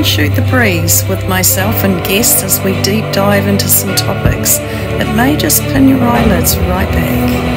Shoot the Breeze with myself and guests as we deep dive into some topics that may just pin your eyelids right back.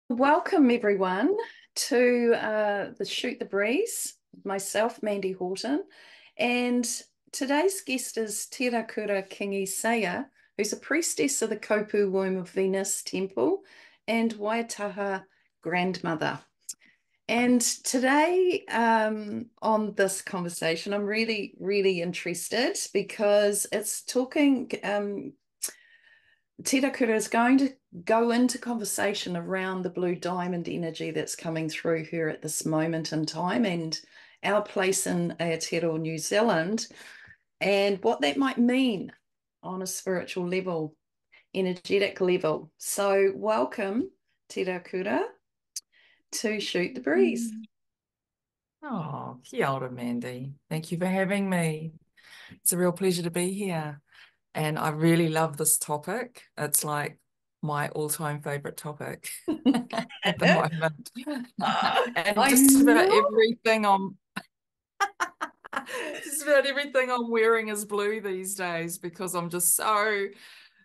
Welcome everyone to the Shoot the Breeze, myself, Mandy Horton, and today's guest is Te Raukura Kingi Sayer, who's a priestess of the Kopu Womb of Venus Temple and Waitaha grandmother. And today on this conversation, I'm really, really interested because it's talking Te Raukura is going to go into conversation around the blue diamond energy that's coming through here at this moment in time and our place in Aotearoa, New Zealand, and what that might mean on a spiritual level, energetic level. So welcome, Te Raukura, to Shoot the Breeze. Oh, kia ora, Mandy. Thank you for having me. It's a real pleasure to be here. And I really love this topic. It's like my all-time favorite topic at the moment. And just about everything I'm wearing is blue these days because I'm just so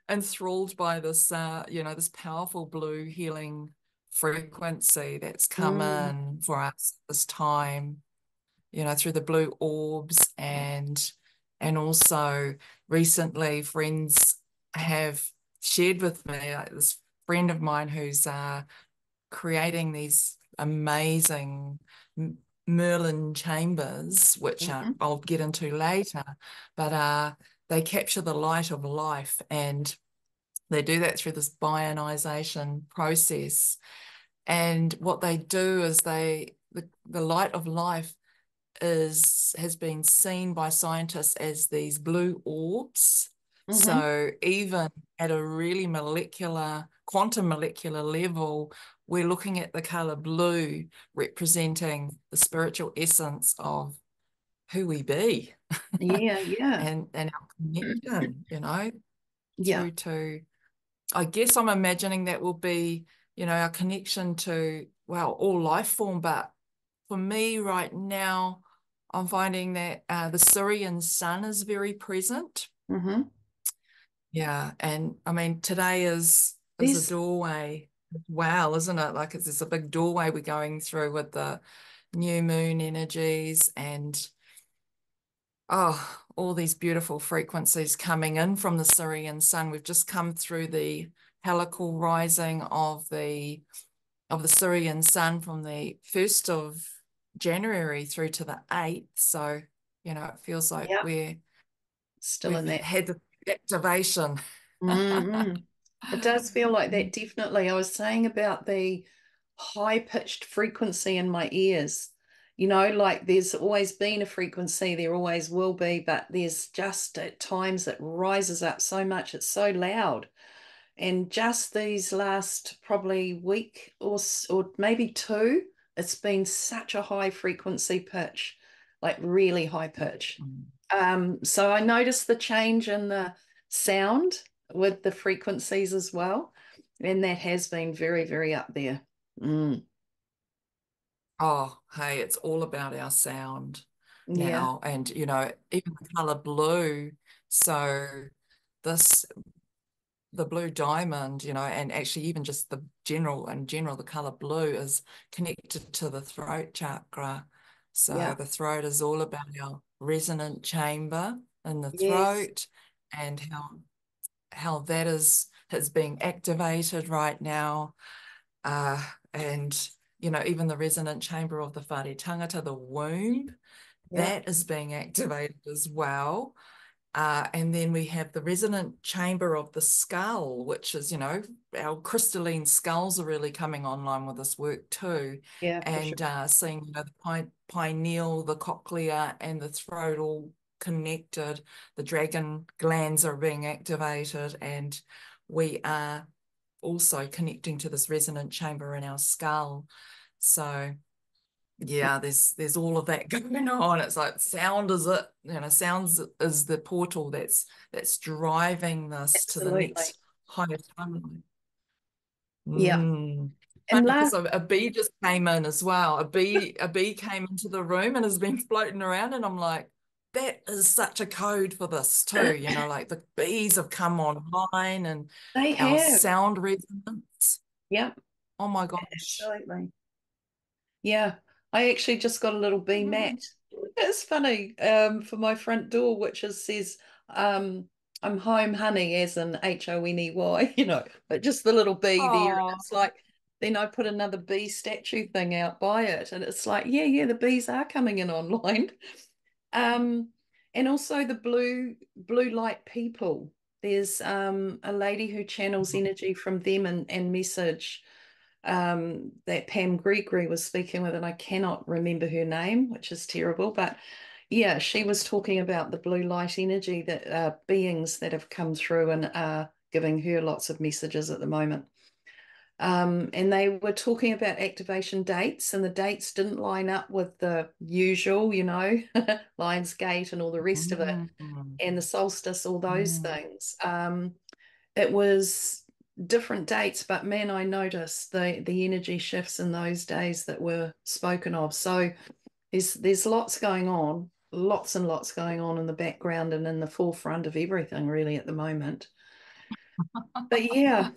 enthralled by this, this powerful blue healing frequency that's come in for us this time, through the blue orbs and also recently friends have shared with me, like this friend of mine who's creating these amazing Merlin chambers, which I'll get into later, but they capture the light of life, and they do that through this bionization process. And what they do is the light of life has been seen by scientists as these blue orbs. So even at a really quantum molecular level, we're looking at the color blue representing the spiritual essence of who we be. Yeah. and our connection, Yeah. to I guess I'm imagining that will be, our connection to, all life form. But for me right now, I'm finding that the Syrian sun is very present. Yeah, and I mean, today is a doorway. Wow, isn't it? Like it's a big doorway we're going through with the new moon energies and all these beautiful frequencies coming in from the Syrian sun. We've just come through the helical rising of the Syrian sun from the 1st of January through to the 8th. So, it feels like we've in that. had the activation. It does feel like that, definitely. I was saying about the high-pitched frequency in my ears. Like there's always been a frequency, there always will be, but there's just at times it rises up so much, it's so loud. And just these last probably week or maybe two, it's been such a high frequency pitch, like really high pitch. So I noticed the change in the sound with the frequencies as well. And that has been very, very up there. Oh, hey, it's all about our sound Yeah. now. And, even the color blue. So the blue diamond, and actually even just the color blue is connected to the throat chakra. So the throat is all about our resonant chamber in the throat and how that is being activated right now. And even the resonant chamber of the whare tangata, the womb, that is being activated as well. And then we have the resonant chamber of the skull, which is, our crystalline skulls are really coming online with this work too. Yeah, for And sure. seeing, the pineal, the cochlea, and the throat all connected. The dragon glands are being activated, and we are also connecting to this resonant chamber in our skull. So yeah, there's all of that going on. It's like sound is it, sounds is the portal that's driving this to the Absolutely. next higher timeline. Yeah. Mm. And Funny because last, a bee just came in as well. A bee came into the room and has been floating around, and I'm like, that is such a code for this too. Like the bees have come online and they our have. sound resonance. Yeah, Oh my gosh. absolutely. Yeah. I actually just got a little bee mat. It's funny, for my front door, which says, um, I'm home honey, as in HONEY, but just the little bee there. And Oh. it's like, then I put another bee statue thing out by it. And it's like, yeah, yeah, the bees are coming in online. Um, and also the blue light people. There's a lady who channels energy from them and message, that Pam Gregory was speaking with, and I cannot remember her name, which is terrible. But yeah, she was talking about the blue light energy that beings that have come through and are giving her lots of messages at the moment. And they were talking about activation dates, and the dates didn't line up with the usual, Lionsgate and all the rest of it, Mm, and the solstice, all those mm. things. It was different dates, but man, I noticed the energy shifts in those days that were spoken of. So there's lots going on, lots and lots going on in the background and in the forefront of everything really at the moment. But yeah,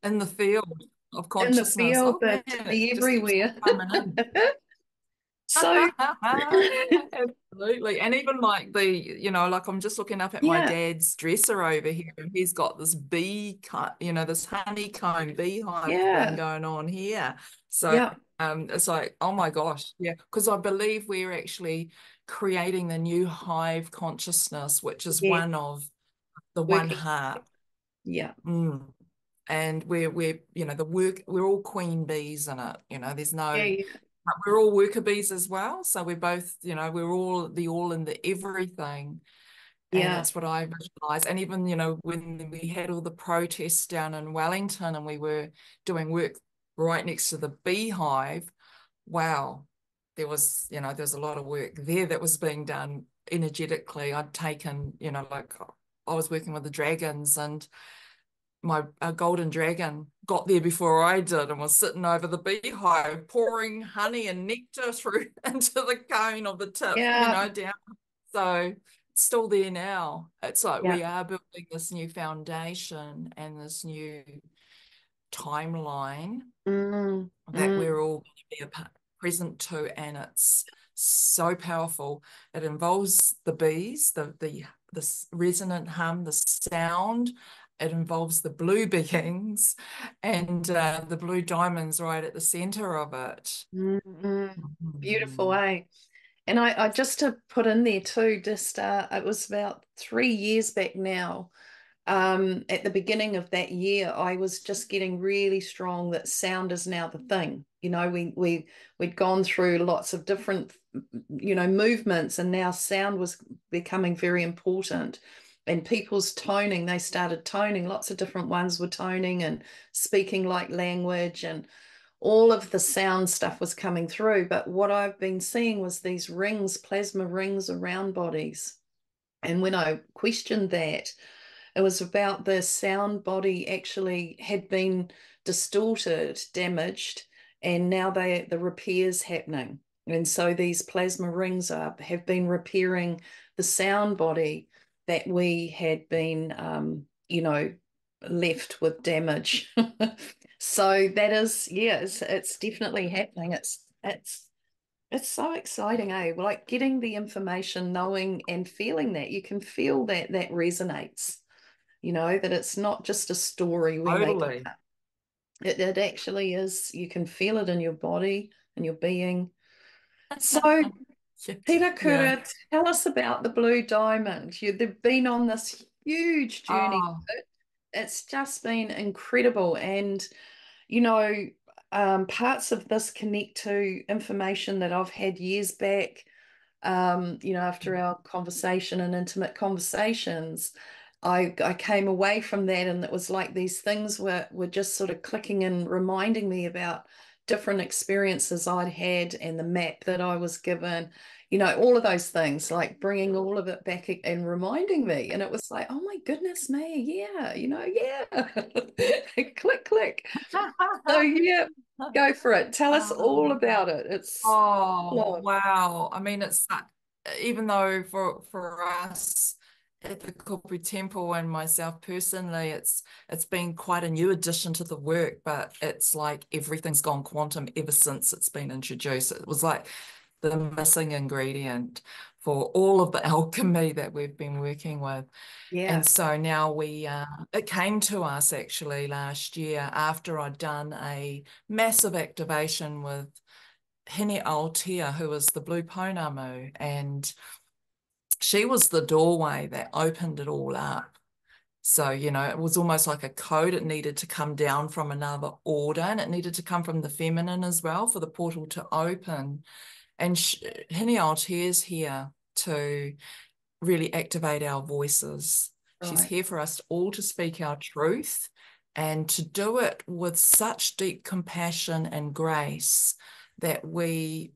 In the field of in the consciousness. field, Oh man, but to it be just keeps on everywhere. coming in. So Absolutely. And even like like I'm just looking up at my yeah, dad's dresser over here, and he's got this this honeycomb beehive thing yeah, going on here. So yeah, it's like, oh my gosh, yeah, because I believe we're actually creating the new hive consciousness, which is yeah, one of the one working. heart. Yeah, Mm. And we're the work, we're all queen bees in it, there's yeah, no, yeah, but we're all worker bees as well, so we're both, we're all the all in the everything. And yeah, that's what I visualize. And even when we had all the protests down in Wellington and we were doing work right next to the beehive, wow, there's a lot of work there that was being done energetically. I'd taken, like I was working with the dragons, and my golden dragon got there before I did and was sitting over the beehive pouring honey and nectar through into the cone of the tip, yeah, down. So it's still there now. It's like yeah. we are building this new foundation and this new timeline Mm, that mm, we're all going to be present to, and it's so powerful. It involves the bees, the resonant hum, the sound. It involves the blue beings and the blue diamonds right at the center of it. mm, mm. Beautiful, Mhm. eh? And I just to put in there too, just it was about 3 years back now. At the beginning of that year, I was just getting really strong that sound is now the thing. We'd gone through lots of different, movements, and now sound was becoming very important. And people's toning, they started toning. Lots of different ones were toning and speaking like language, and all of the sound stuff was coming through. But what I've been seeing was these rings, plasma rings around bodies. And when I questioned that, it was about the sound body actually had been distorted, damaged, and now the repairs happening. And so these plasma rings have been repairing the sound body that we had been, left with damage. So that is, yeah, it's definitely happening. It's so exciting, eh? Like getting the information, knowing and feeling that you can feel that resonates, that it's not just a story we're making Totally. up. It actually is, you can feel it in your body and your being. So Te Yeah. Raukura, tell us about the Blue Diamond. They've been on this huge journey. Oh, It's just been incredible. And, you know, parts of this connect to information that I've had years back, after our conversation and intimate conversations. I came away from that, and it was like these things were just sort of clicking and reminding me about different experiences I'd had and the map that I was given, all of those things, like bringing all of it back and reminding me. And it was like, oh my goodness me, yeah, yeah. Click, click. So yeah, go for it. Tell us all about it. It's Oh, long. wow. I mean, it's even though for us at the Kupu Temple and myself personally, it's been quite a new addition to the work, but it's like everything's gone quantum ever since it's been introduced. It was like the missing ingredient for all of the alchemy that we've been working with. Yeah. And so now it came to us actually last year after I'd done a massive activation with Hine Aotea, who was the Blue Pounamu, and she was the doorway that opened it all up. So, it was almost like a code. It needed to come down from another order, and it needed to come from the feminine as well for the portal to open. And Hine Aotea is here to really activate our voices. She's Right. here for us all to speak our truth and to do it with such deep compassion and grace that we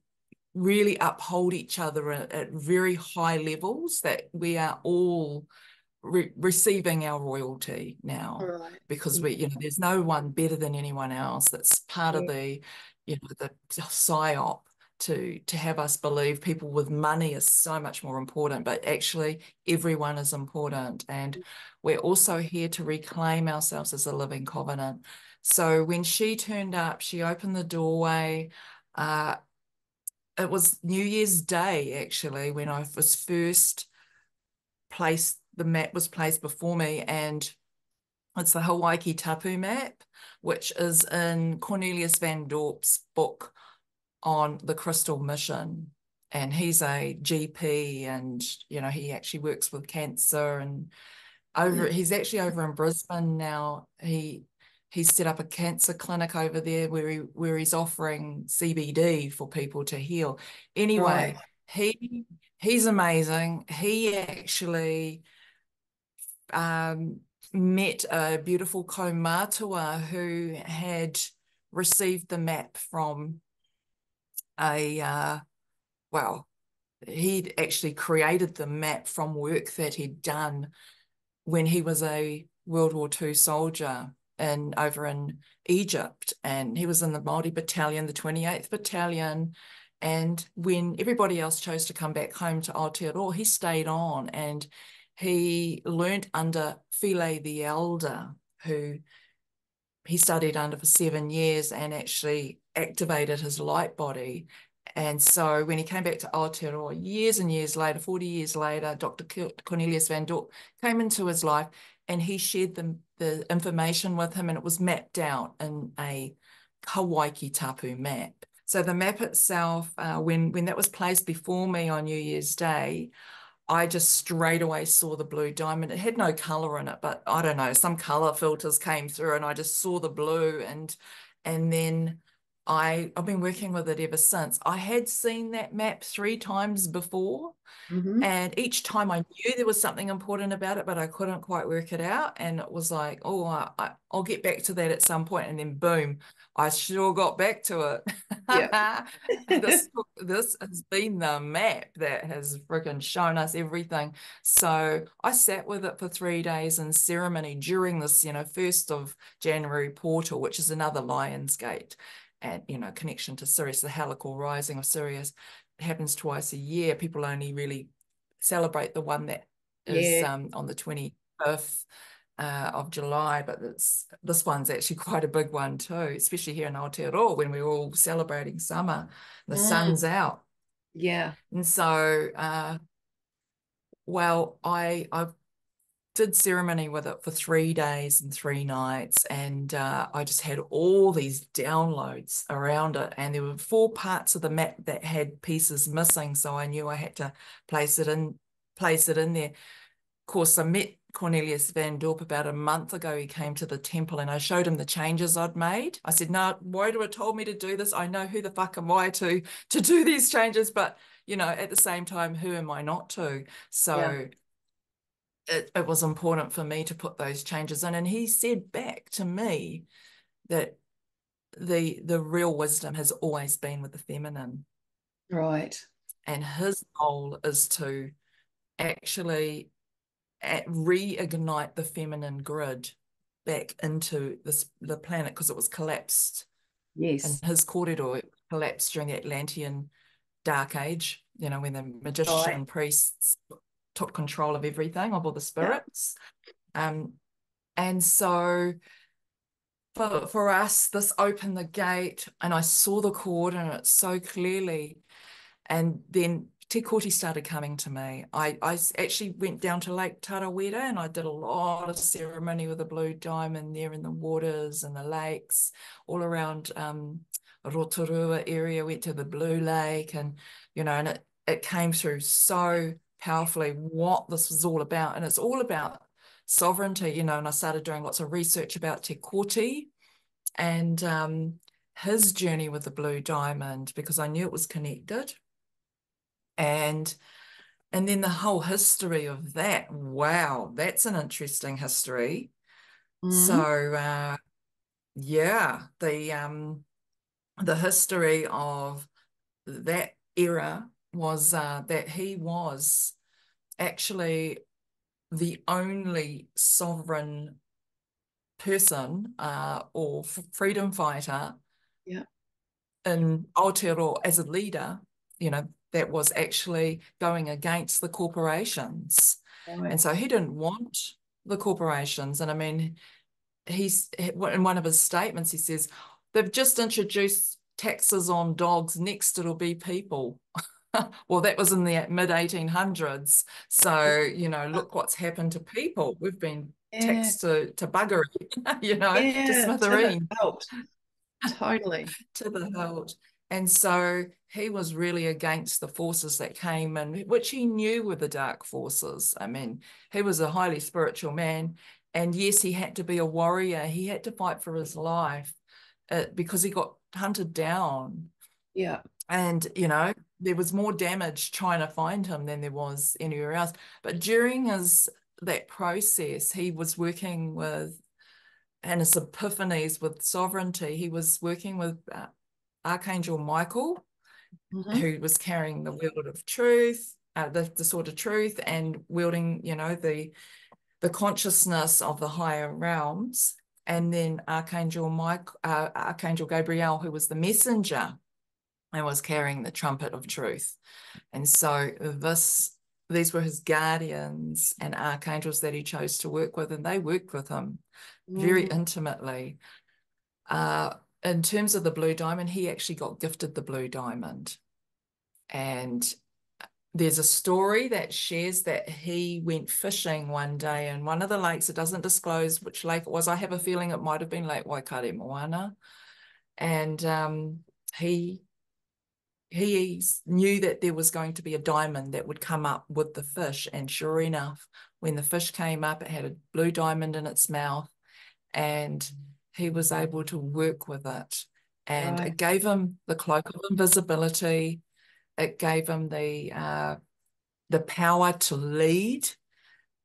really uphold each other at very high levels, that we are all receiving our royalty All now, right. because there's no one better than anyone else. That's part of Yeah. the psyop to have us believe people with money is so much more important, but actually everyone is important. And we're also here to reclaim ourselves as a living covenant. So when she turned up, she opened the doorway. It was New Year's Day, actually, when I was first placed, the map was placed before me, and it's the Hawaiiki Tapu Map, which is in Cornelius Van Dorp's book on the Crystal Mission. And he's a GP, and he actually works with cancer, and he's actually over in Brisbane now. He's set up a cancer clinic over there where he's offering CBD for people to heal. Right. Anyway, he's amazing. He actually met a beautiful kaumātua who had received the map from well, he'd actually created the map from work that he'd done when he was a World War II soldier over in Egypt, and he was in the Māori Battalion, the 28th Battalion. And when everybody else chose to come back home to Aotearoa, he stayed on, and he learnt under Philae the elder, who he studied under for 7 years and actually activated his light body. And so when he came back to Aotearoa years and years later, 40 years later, Dr. Cornelius Van Dorp came into his life, and he shared the information with him, and it was mapped out in a Hawaiiki Tapu Map. So the map itself, when that was placed before me on New Year's Day, I just straight away saw the blue diamond. It had no color in it, but I don't know, some color filters came through, and I just saw the blue, and then I've been working with it ever since. I had seen that map 3 times before, Mm-hmm. and each time I knew there was something important about it, but I couldn't quite work it out. And it was like, oh, I'll get back to that at some point. And then boom, I sure got back to Yeah. it. This has been the map that has freaking shown us everything. So I sat with it for 3 days in ceremony during this, 1st of January portal, which is another Lion's Gate, and, connection to Sirius, the helical rising of Sirius. It happens twice a year. People only really celebrate the one that is Yeah. on the 25th of July, but this one's actually quite a big one too, especially here in Aotearoa when we're all celebrating summer. The sun's out. Yeah. And so, well, did ceremony with it for 3 days and 3 nights, and I just had all these downloads around it, and there were 4 parts of the map that had pieces missing, so I knew I had to place it in there. Of course, I met Cornelius Van Dorp about a month ago. He came to the temple and I showed him the changes I'd made. I said, no, Wairua told me to do this. I know who the fuck am I to do these changes, but you know, at the same time, who am I not to? So it was important for me to put those changes in. And he said back to me that the real wisdom has always been with the feminine. Right. And his goal is to actually reignite the feminine grid back into the planet, because it was collapsed. Yes. And his kōrero collapsed during the Atlantean Dark Age, you know, when the magician priests took control of everything, of all the spirits. And so for us, this opened the gate, and I saw the coordinates so clearly. And then Te Koti started coming to me. I actually went down to Lake Tarawera, and I did a lot of ceremony with the blue diamond there in the waters and the lakes all around Rotorua area. Went to the Blue Lake, and you know, and it came through so powerfully what this was all about. And it's all about sovereignty, you know. And I started doing lots of research about Te Koti and his journey with the blue diamond, because I knew it was connected. And then the whole history of that, wow, that's an interesting history. So yeah, the history of that era was that he was actually the only sovereign person or freedom fighter in Aotearoa as a leader, you know, that was actually going against the corporations. Right. And so he didn't want the corporations. And I mean, he's in one of his statements, he says, they've just introduced taxes on dogs, next it'll be people. Well, that was in the mid-1800s. So, you know, look what's happened to people. We've been taxed to buggery, you know, to smithereen. Totally. To the hilt. And so he was really against the forces that came in, which he knew were the dark forces. I mean, he was a highly spiritual man. And yes, he had to be a warrior. He had to fight for his life because he got hunted down. Yeah. And, you know, there was more damage trying to find him than there was anywhere else. But during that process, he was working with, and his epiphanies with sovereignty, he was working with Archangel Michael, who was carrying the wheel of truth, the sword of truth, and wielding, you know, the consciousness of the higher realms. And then Archangel Gabriel, who was the messenger and was carrying the trumpet of truth. And so these were his guardians and archangels that he chose to work with, and they worked with him very intimately. In terms of the blue diamond, he actually got gifted the blue diamond. And there's a story that shares that he went fishing one day in one of the lakes. It doesn't disclose which lake it was. I have a feeling it might have been Lake Waikare Moana. And he knew that there was going to be a diamond that would come up with the fish. And sure enough, when the fish came up, it had a blue diamond in its mouth. And he was able to work with it. And it gave him the cloak of invisibility. It gave him the power to lead,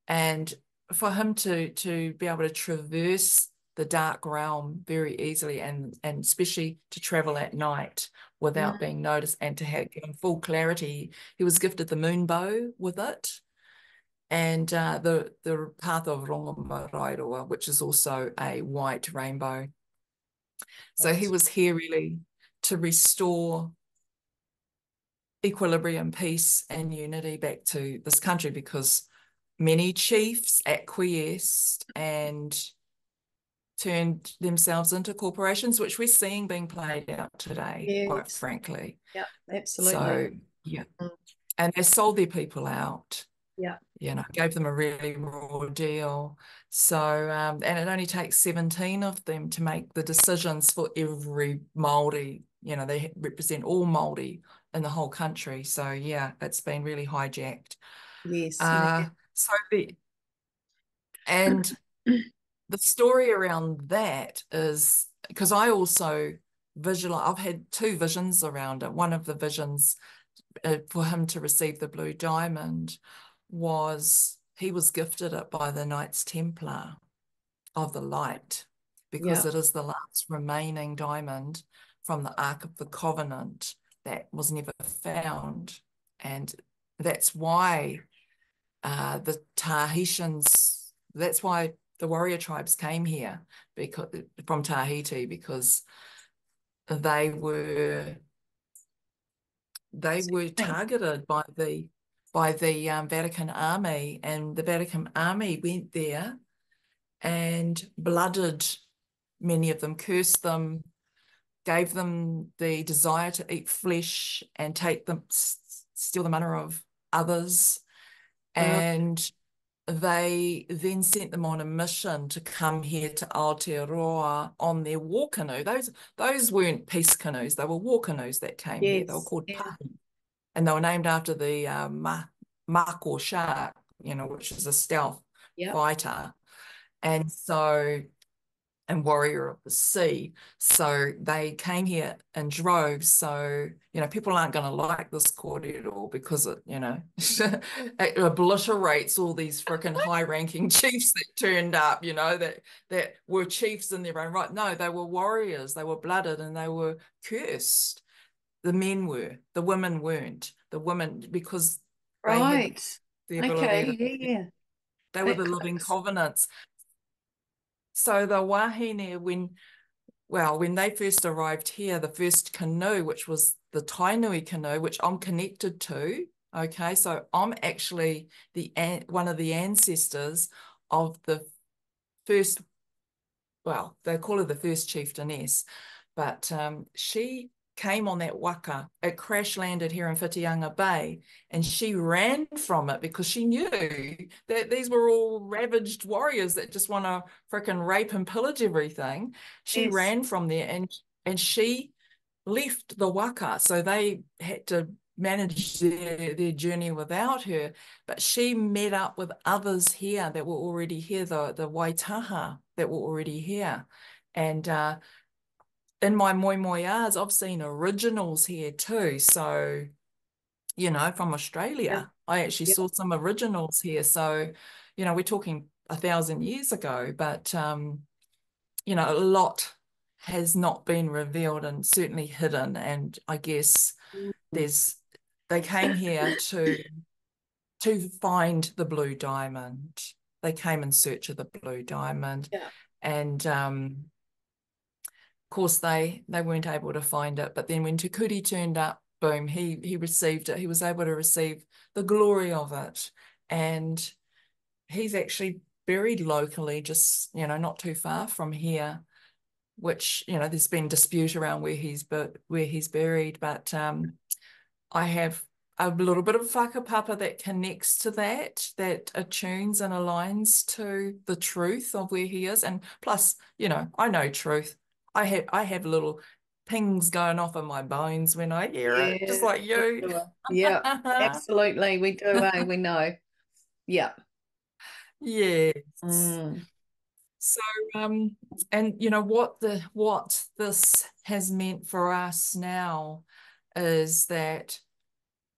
and for him to be able to traverse the dark realm very easily, and especially to travel at night without being noticed, and to have full clarity. He was gifted the moon bow with it, and the path of Rongomarairoa, which is also a white rainbow. So he was here really to restore equilibrium, peace, and unity back to this country, because many chiefs acquiesced and turned themselves into corporations, which we're seeing being played out today, quite frankly. Yeah, absolutely. So, yeah. And they sold their people out. Yeah. gave them a really raw deal. So, and it only takes 17 of them to make the decisions for every Māori. They represent all Māori in the whole country. So, yeah, it's been really hijacked. Yes. So and the story around that is because I also visualize, I've had two visions around it. One of the visions for him to receive the Blue Diamond was he was gifted it by the Knights Templar of the Light, because Yeah. it is the last remaining diamond from the Ark of the Covenant that was never found. And that's why the Tahitians, that's why the warrior tribes came here from Tahiti, because they were targeted by the Vatican army, and the Vatican army went there and blooded many of them, cursed them, gave them the desire to eat flesh and steal the manner of others. And they then sent them on a mission to come here to Aotearoa on their war canoe. Those weren't peace canoes, they were war canoes that came here. They were called pahi, and they were named after the mako shark, which is a stealth fighter. And so, and warrior of the sea. So they came here in droves. So, people aren't going to like this kōrero because it obliterates all these freaking high-ranking chiefs that turned up, that were chiefs in their own right. No, they were warriors. They were blooded and they were cursed. The men were. The women weren't. The women, because they had the ability to... They were the living covenants. So the wahine, when they first arrived here, the first canoe, which was the Tainui canoe, which I'm connected to, okay, so I'm actually one of the ancestors of the first, well, they call her the first chieftainess, but she came on that waka. It crash landed here in Whitianga Bay, and she ran from it because she knew that these were all ravaged warriors that just want to freaking rape and pillage everything. She ran from there, and she left the waka, so they had to manage their journey without her. But she met up with others here that were already here, the Waitaha that were already here. And in my moi moias, I've seen originals here too. So, from Australia, I actually saw some originals here. So, we're talking 1,000 years ago, but, a lot has not been revealed and certainly hidden. And I guess they came here to find the Blue Diamond. They came in search of the Blue Diamond. And, of course, they weren't able to find it. But then when Te Kuri turned up, boom, he received it. He was able to receive the glory of it. And he's actually buried locally, just, not too far from here, which, there's been dispute around where he's buried. But I have a little bit of whakapapa that connects to that attunes and aligns to the truth of where he is. And plus, I know truth. I have little pings going off in my bones when I hear it, just like you. Yeah, absolutely. We do, we know. Yeah. Yes. So, and what this has meant for us now is that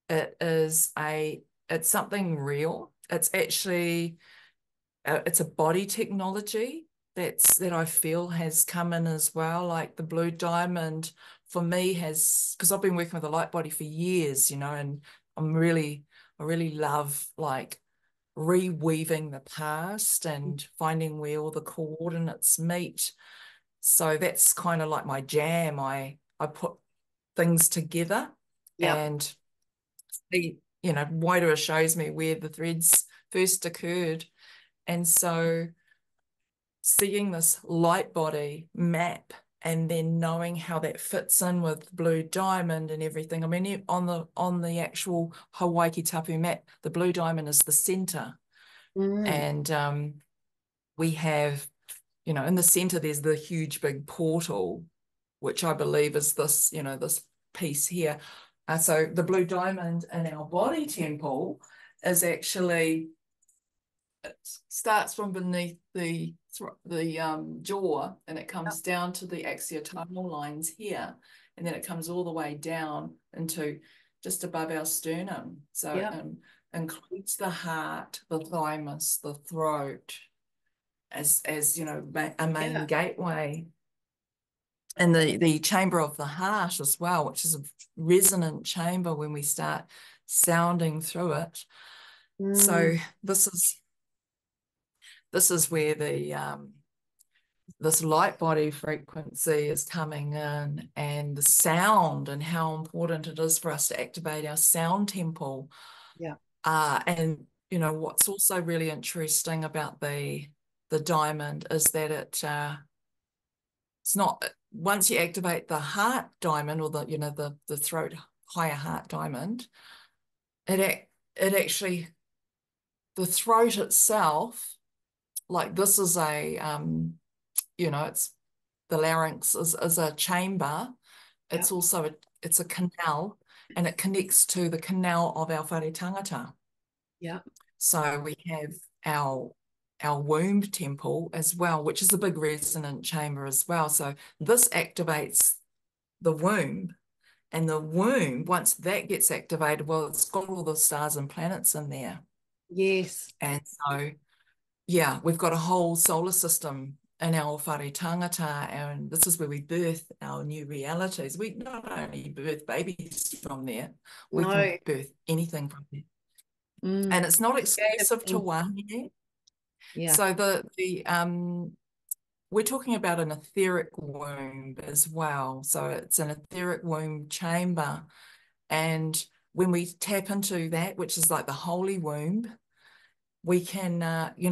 it's something real. It's actually it's a body technology that I feel has come in as well. Like the Blue Diamond for me because I've been working with a light body for years, and I really love like reweaving the past and finding where all the coordinates meet. So that's kind of like my jam. I put things together and Wairua shows me where the threads first occurred. And so seeing this light body map and then knowing how that fits in with Blue Diamond and everything. I mean, on the actual Hawaiiki Tapu Map, the Blue Diamond is the center. And we have, you know, in the center, there's the huge big portal, which I believe is this, you know, this piece here. So the Blue Diamond in our body temple is actually, it starts from beneath the jaw, and it comes down to the axiotonal lines here, and then it comes all the way down into just above our sternum. So it includes the heart, the thymus, the throat, as you know, a main gateway. And the chamber of the heart as well, which is a resonant chamber when we start sounding through it. So this is where this light body frequency is coming in, and the sound, and how important it is for us to activate our sound temple. And you know, what's also really interesting about the diamond is that it's not, once you activate the heart diamond, or the throat higher heart diamond, it actually, the throat itself, like this is a it's, the larynx is a chamber. It's also it's a canal, and it connects to the canal of our whare tangata. So we have our womb temple as well, which is a big resonant chamber as well. So this activates the womb, and the womb, once that gets activated, well, it's got all the stars and planets in there. And so, yeah, we've got a whole solar system in our whare tangata, and this is where we birth our new realities. We not only birth babies from there, we can birth anything from there. And it's not exclusive to wahine. So we're talking about an etheric womb as well. So it's an etheric womb chamber. And when we tap into that, which is like the holy womb, we can,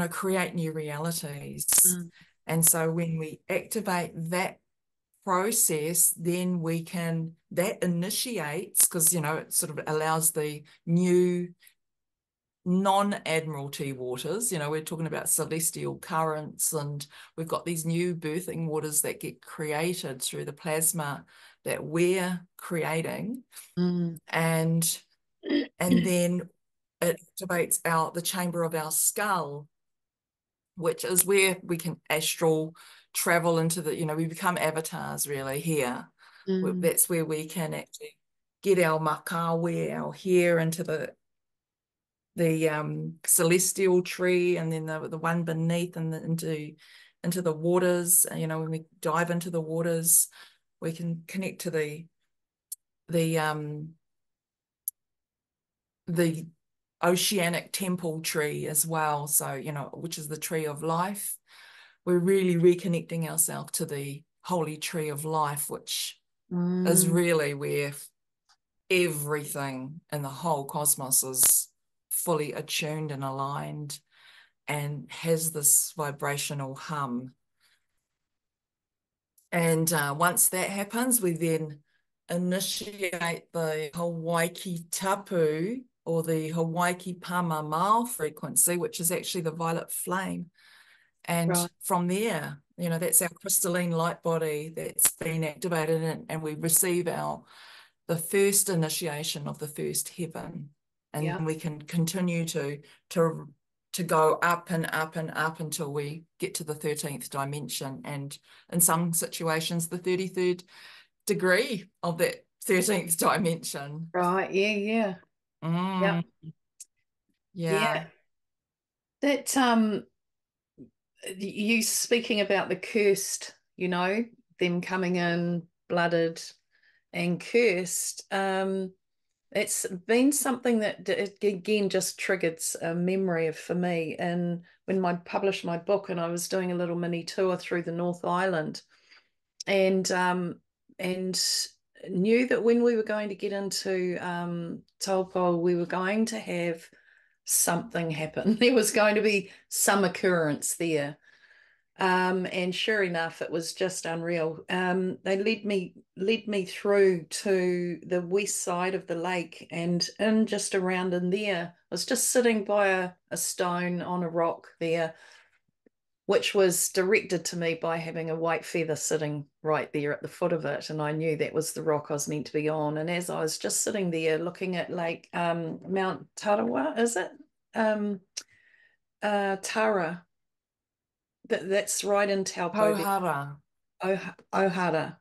create new realities. And so when we activate that process, then that initiates, because, it sort of allows the new non-admiralty waters, we're talking about celestial currents, and we've got these new birthing waters that get created through the plasma that we're creating. And then it activates the chamber of our skull, which is where we can astral travel into we become avatars really here. That's where we can actually get our makawe, our hair, into the celestial tree, and then the one beneath, and into the waters. When we dive into the waters, we can connect to the oceanic temple tree as well. So, which is the tree of life. We're really reconnecting ourselves to the holy tree of life, which is really where everything in the whole cosmos is fully attuned and aligned, and has this vibrational hum. And once that happens, we then initiate the Hawaiiki Tapu, or the Hawaiiki Pāmamao frequency, which is actually the violet flame. And from there, that's our crystalline light body that's been activated, and we receive the first initiation of the first heaven. And we can continue to go up and up and up until we get to the 13th dimension, and in some situations the 33rd degree of that 13th dimension. That you speaking about the cursed, them coming in blooded and cursed, it's been something that again just triggered a memory for me. And when I published my book, and I was doing a little mini tour through the North Island, and knew that when we were going to get into Taupo, we were going to have something happen. There was going to be some occurrence there. And sure enough, it was just unreal. They led me through to the west side of the lake, and in just around in there, I was just sitting by a stone on a rock there, which was directed to me by having a white feather sitting right there at the foot of it, and I knew that was the rock I was meant to be on. And as I was just sitting there looking at Lake Mount Tarawa, is it? Tara. That's right in Taupo there. Tauhara. Ohara.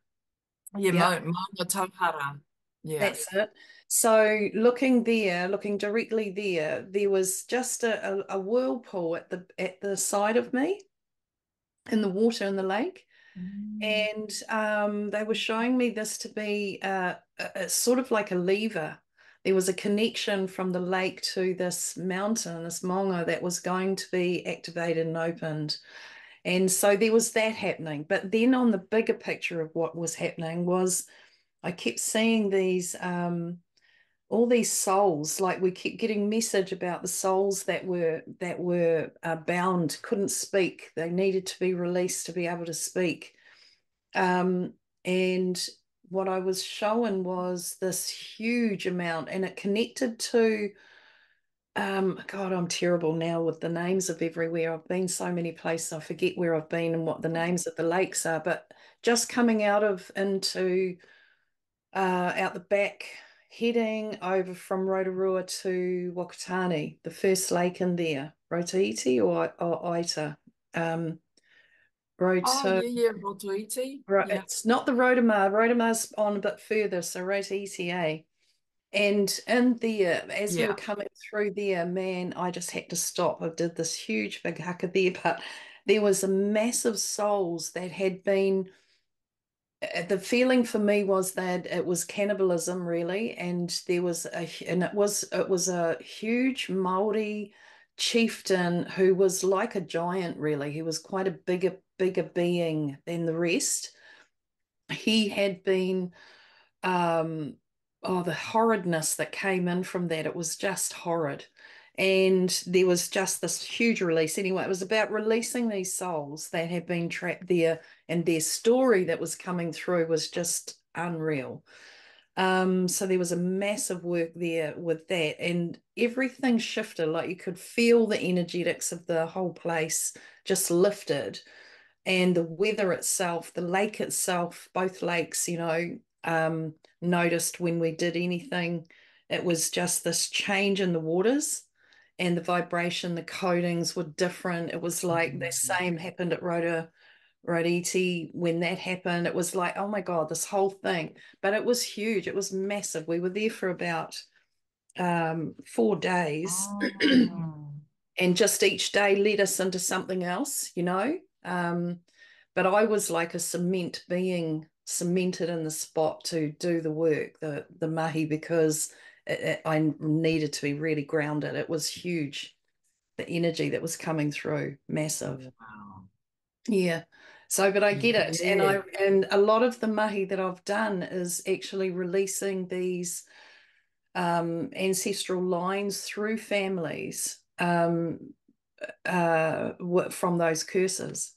Yeah, Yeah, Mauna Tauhara. Yeah. that's it. So looking there, looking directly there, there was just a whirlpool at the side of me in the water in the lake. Mm. And they were showing me this to be sort of like a lever. There was a connection from the lake to this mountain, this mongo that was going to be activated and opened. And so there was that happening. But then on the bigger picture of what was happening was I kept seeing these all these souls, like we kept getting message about the souls that were bound, couldn't speak. They needed to be released to be able to speak. And what I was shown was this huge amount, and it connected to God, I'm terrible now with the names of everywhere. I've been so many places, I forget where I've been and what the names of the lakes are. But just coming out of into out the back, heading over from Rotorua to Wakatani, the first lake in there, Rotaiti or Aita. Oh, Rota, yeah, yeah, Rotoiti. Yeah. it's not the Rotomar. Rotomar's on a bit further, so Rotaiti, eh? And in there, as we were Yeah. coming through there, man, I just had to stop. I did this huge big haka there, but there was a massive souls that had been. The feeling for me was that it was cannibalism, really, and it was a huge Maori chieftain who was like a giant, really. He was quite a bigger being than the rest. He had been oh, the horridness that came in from that. It was just horrid. And there was just this huge release. Anyway, it was about releasing these souls that had been trapped there, and their story that was coming through was just unreal. So there was a massive work there with that, and everything shifted. Like you could feel the energetics of the whole place just lifted, and the weather itself, the lake itself, both lakes, noticed when we did anything, it was just this change in the waters and the vibration, the coatings were different. It was like the same happened at Roditi when that happened. It was like, oh my God, this whole thing. But it was huge. It was massive. We were there for about 4 days. Oh. And just each day led us into something else. But I was like a cement being cemented in the spot to do the work, the mahi, because I needed to be really grounded. It was huge, the energy that was coming through, massive. Wow. Yeah. So, but I get it, and Yeah. a lot of the mahi that I've done is actually releasing these ancestral lines through families from those curses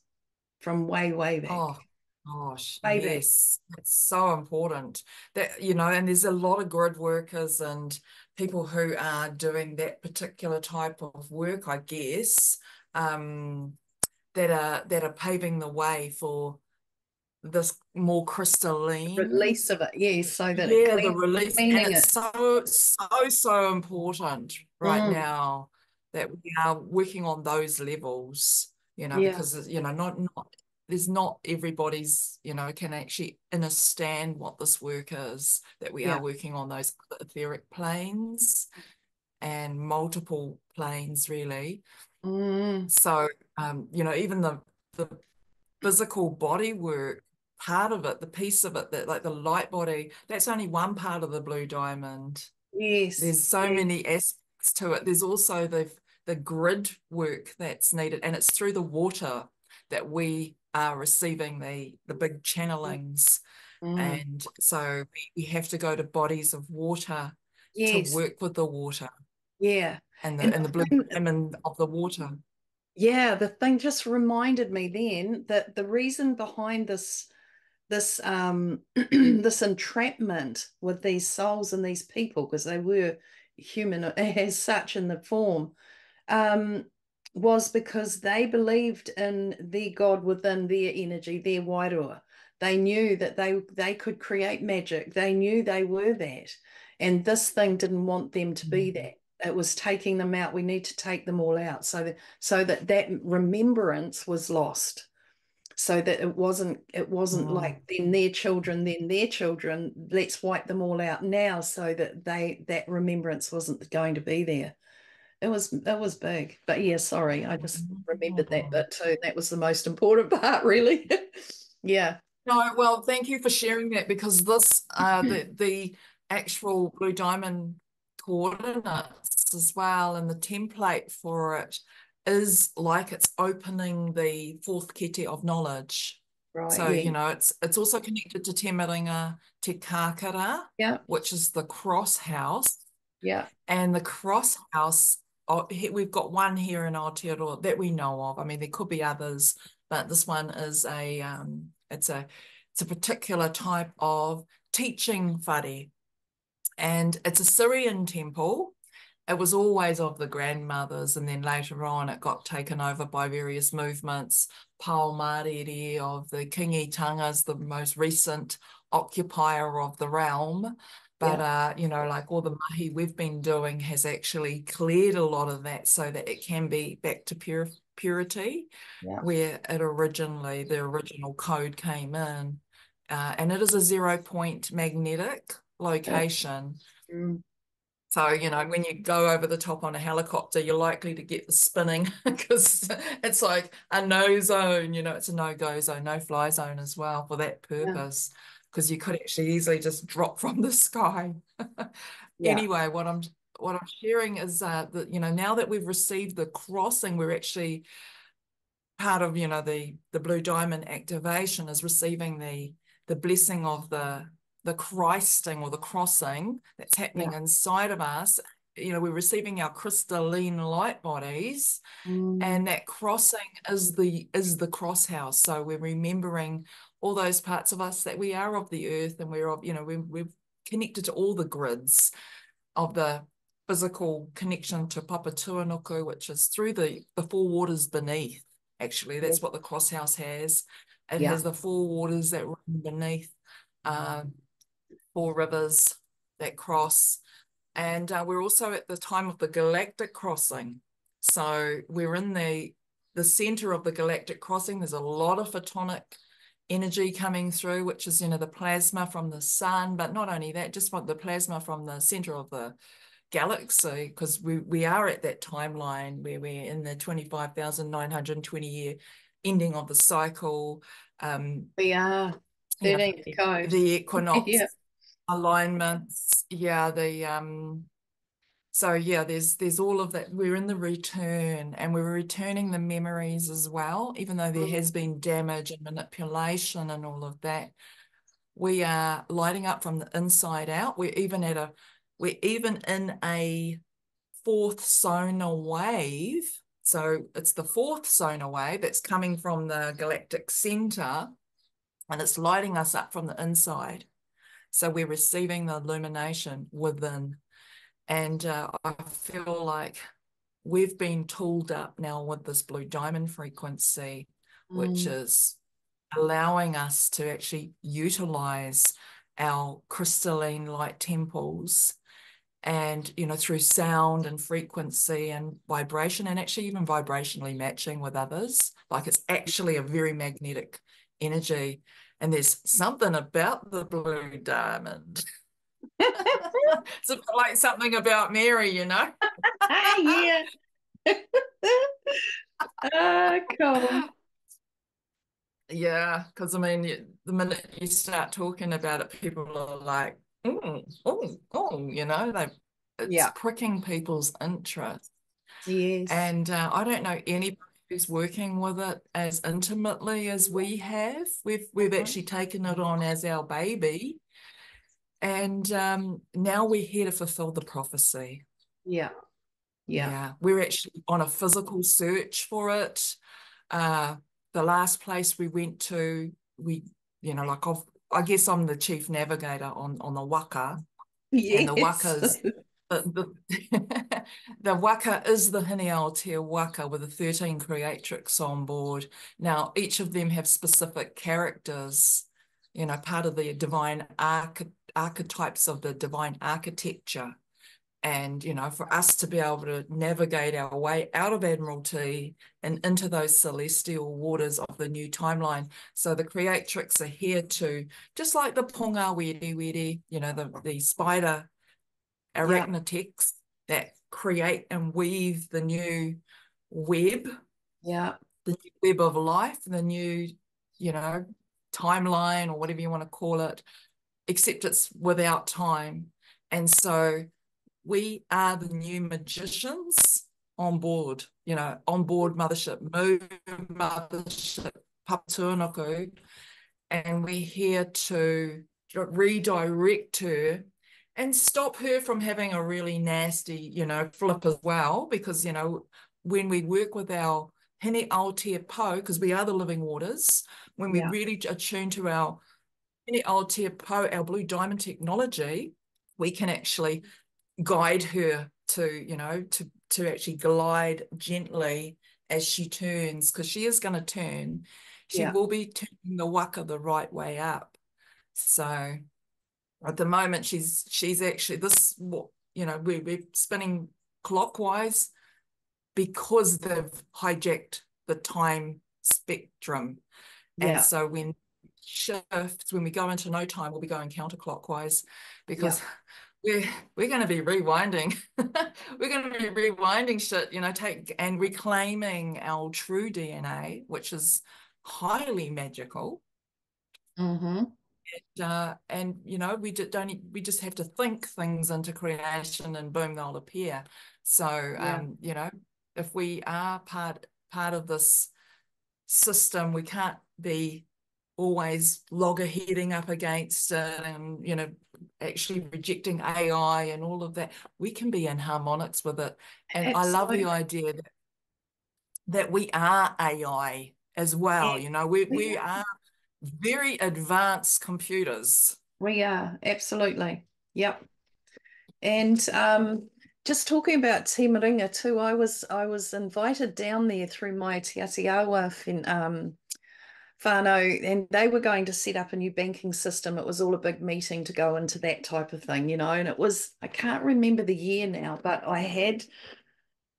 from way back. Oh, gosh, Way back. yes. It's so important that, and there's a lot of grid workers and people who are doing that particular type of work, I guess, that are paving the way for this more crystalline. Release of it, yes, so that it Yeah, the release, and cleaning it's it. so important right Mm, now that we are working on those levels, yeah, because not there's not everybody's, can actually understand what this work is, that we are yeah. working on those etheric planes and multiple planes really. Mm, So even the physical body work part of it, the piece of it, that like the light body, that's only one part of the blue diamond. yes, There's so yes. many aspects to it. There's also the grid work that's needed, and it's through the water that we are receiving the big channelings. Mm, And so we have to go to bodies of water to yes, work with the water yeah. and And the blue the thing, diamond of the water. Yeah, the thing just reminded me then that the reason behind this this entrapment with these souls and these people, because they were human as such in the form, um, was because they believed in their God within their energy, their wairua. They knew that they could create magic. They knew they were that. And this thing didn't want them to be that. It was taking them out. We need to take them all out so that remembrance was lost. So that it wasn't like then their children, let's wipe them all out now so that that remembrance wasn't going to be there. It was big. But yeah, sorry, I just remembered that bit too. That was the most important part, really. Yeah. No, well, thank you for sharing that, because this the actual Blue Diamond coordinates as well, and the template for it is like it's opening the fourth kete of knowledge. Right. So, Yeah. it's also connected to Te Maringa Te Kākara, Yeah. which is the cross house. Yeah. And the cross house, we've got one here in Aotearoa that we know of. I mean, there could be others, but this one is it's a particular type of teaching whare. And it's a Syrian temple. It was always of the grandmothers, and then later on it got taken over by various movements. Pao Mariri of the Kingi Tangas, the most recent occupier of the realm. But, Yeah. like all the mahi we've been doing has actually cleared a lot of that so that it can be back to purity, Yeah. where the original code came in. And it is a 0 point magnetic Yeah. location. Mm. So, when you go over the top on a helicopter, you're likely to get the spinning because it's like a no zone, it's a no-go zone, no-fly zone as well for that Yeah. purpose, because you could actually easily just drop from the sky. Yeah. Anyway, what I'm sharing is that, now that we've received the crossing, we're actually part of, the Blue Diamond activation is receiving the blessing of the Christing or the crossing that's happening Yeah. inside of us. We're receiving our crystalline light bodies, Mm. and that crossing is the cross house. So we're remembering all those parts of us that we are of the earth, and we're of, we're connected to all the grids of the physical connection to Papa Tuanuku, which is through the four waters beneath. Actually, that's Yes. what the cross house has. It Yeah. has the four waters that run beneath, uh, four rivers that cross. And we're also at the time of the galactic crossing. So we're in the center of the galactic crossing. There's a lot of photonic energy coming through, which is, the plasma from the sun, but not only that, just from the plasma from the center of the galaxy, because we are at that timeline where we're in the 25,920 year ending of the cycle. We are You know, 13th code. the equinox Yeah. alignments. Yeah, so yeah, there's all of that. We're in the return, and we're returning the memories as well, even though there has been damage and manipulation and all of that. We are lighting up from the inside out. We're even in a fourth sonar wave. So it's the fourth sonar wave that's coming from the galactic center, and it's lighting us up from the inside. So we're receiving the illumination within. And I feel like we've been tooled up now with this Blue Diamond frequency, which Mm. is allowing us to actually utilize our crystalline light temples, and through sound and frequency and vibration, and actually even vibrationally matching with others. Like, it's actually a very magnetic energy, and there's something about the Blue Diamond. It's a bit like something about Mary, Yeah. Cool. Yeah, because I mean, the minute you start talking about it, people are like, oh, it's Yeah. pricking people's interest. Yes. And I don't know anybody who's working with it as intimately as we have. We've actually taken it on as our baby, and now we're here to fulfill the prophecy. Yeah. Yeah. Yeah, we're actually on a physical search for it. The last place we went to, like I guess I'm the chief navigator on the waka, and the Yes. waka's the waka is the Hine Aotea waka with the 13 creatrix on board. Now, each of them have specific characters, part of the divine archetypes of the divine architecture. And, for us to be able to navigate our way out of Admiralty and into those celestial waters of the new timeline. So the creatrix are here to, just like the punga were, the spider arachnotex that create and weave the new web, Yeah. the new web of life, the new, timeline or whatever you want to call it, except it's without time. And so we are the new magicians on board, on board Mothership Moon, Mothership Papatūānuku, and we're here to redirect her and stop her from having a really nasty, flip as well, because, when we work with our Hine Aotearoa, because we are the living waters, when we really attune to our Hine Aotearoa, our blue diamond technology, we can actually guide her to actually glide gently as she turns, because she is going to turn. She will be turning the waka the right way up. So at the moment, she's actually we're spinning clockwise because they've hijacked the time spectrum. And so when we go into no time, we'll be going counterclockwise, because we're going to be rewinding. We're going to be rewinding shit, take and reclaiming our true DNA, which is highly magical. Mm-hmm. And we just have to think things into creation, and boom, they'll appear. So if we are part of this system, we can't be always loggerheading up against it and actually rejecting AI and all of that. We can be in harmonics with it. And Absolutely. I love the idea that we are AI as well. We are very advanced computers. We are, absolutely. Yep. And just talking about Te Maringa too, I was invited down there through my Te Atiawa whānau, and they were going to set up a new banking system. It was all a big meeting to go into that type of thing, and it was, I can't remember the year now, but I had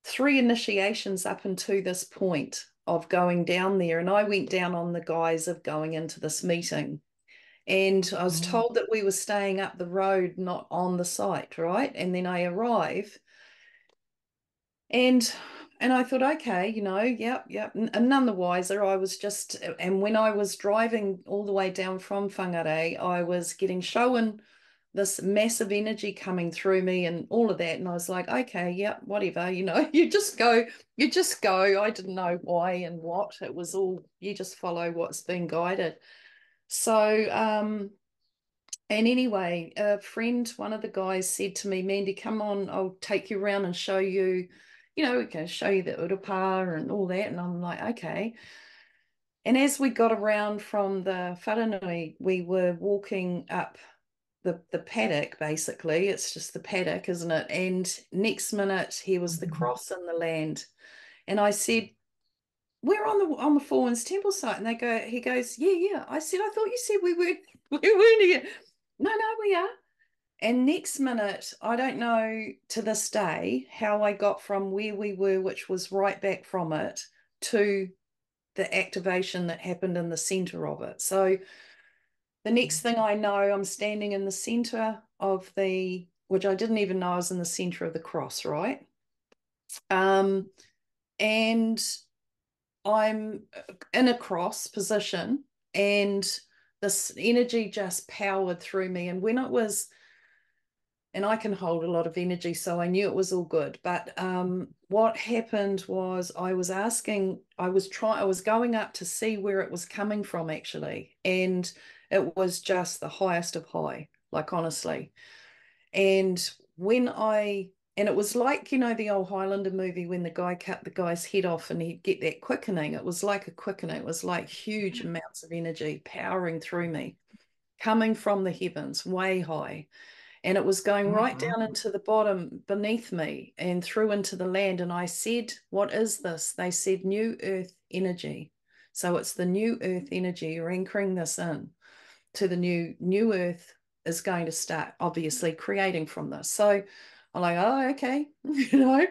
3 initiations up until this point of going down there, and I went down on the guise of going into this meeting. And I was told that we were staying up the road, not on the site, right? And then I arrive, and I thought, okay, yep. And none the wiser. I was just, and when I was driving all the way down from Whangarei, I was getting shown this massive energy coming through me and all of that. And I was like, okay, yep, whatever, you just go. I didn't know why and what. It was all, you just follow what's being guided. So, and anyway, a friend, one of the guys said to me, Mandy, come on, I'll take you around and show you, we can show you the urapa and all that. And I'm like, okay. And as we got around from the wharenui, we were walking up the paddock, basically. It's just the paddock, isn't it? And next minute, here was the cross in the land. And I said, we're on the Four Winds Temple site. And he goes, yeah. I said, I thought you said we weren't here. No, we are. And next minute, I don't know to this day how I got from where we were, which was right back from it, to the activation that happened in the center of it. So the next thing I know, I'm standing in the center of which I didn't even know I was in the center of the cross, right? And I'm in a cross position, and this energy just powered through me. And when it was, and I can hold a lot of energy, so I knew it was all good. But what happened was I was going up to see where it was coming from, actually. And it was just the highest of high, like honestly. And when I And it was like, the old Highlander movie when the guy cut the guy's head off and he'd get that quickening. It was like a quickening. It was like huge amounts of energy powering through me, coming from the heavens, way high. And it was going right down into the bottom beneath me and through into the land. And I said, what is this? They said, new earth energy. So it's the new earth energy. You're anchoring this in to the new earth is going to start obviously creating from this. So I'm like, oh, okay, no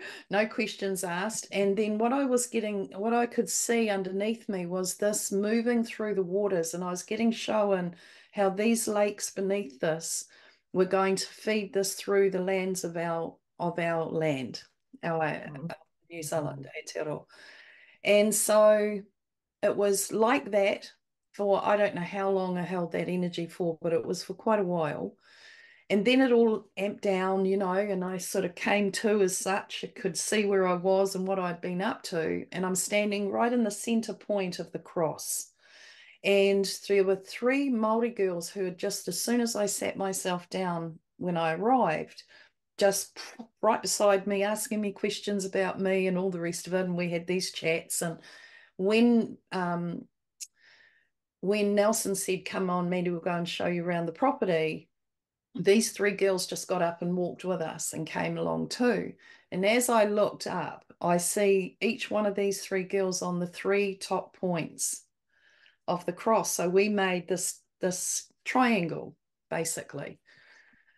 questions asked. And then what I could see underneath me was this moving through the waters, and I was getting shown how these lakes beneath this were going to feed this through the lands of our land, our New Zealand, Aotearoa. And so it was like that for, I don't know how long I held that energy for, but it was for quite a while. And then it all amped down, and I sort of came to as such. I could see where I was and what I'd been up to. And I'm standing right in the center point of the cross. And there were three Māori girls who had just, as soon as I sat myself down when I arrived, just right beside me, asking me questions about me and all the rest of it. And we had these chats. And when Nelson said, come on, Mandy, we'll go and show you around the property, these three girls just got up and walked with us and came along too. And as I looked up, I see each one of these three girls on the three top points of the cross. So we made this triangle, basically.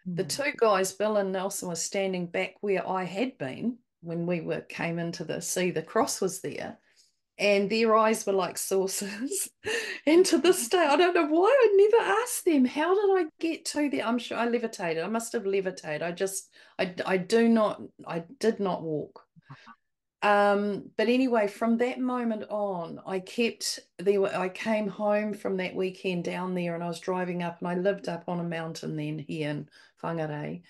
The two guys, Bill and Nelson, were standing back where I had been when came into the cross was there. And their eyes were like saucers. And to this day, I don't know why I never asked them, how did I get to there? I'm sure I levitated. I must have levitated. I did not walk. But anyway, from that moment on, I came home from that weekend down there, and I was driving up, and I lived up on a mountain then here in Whangarei.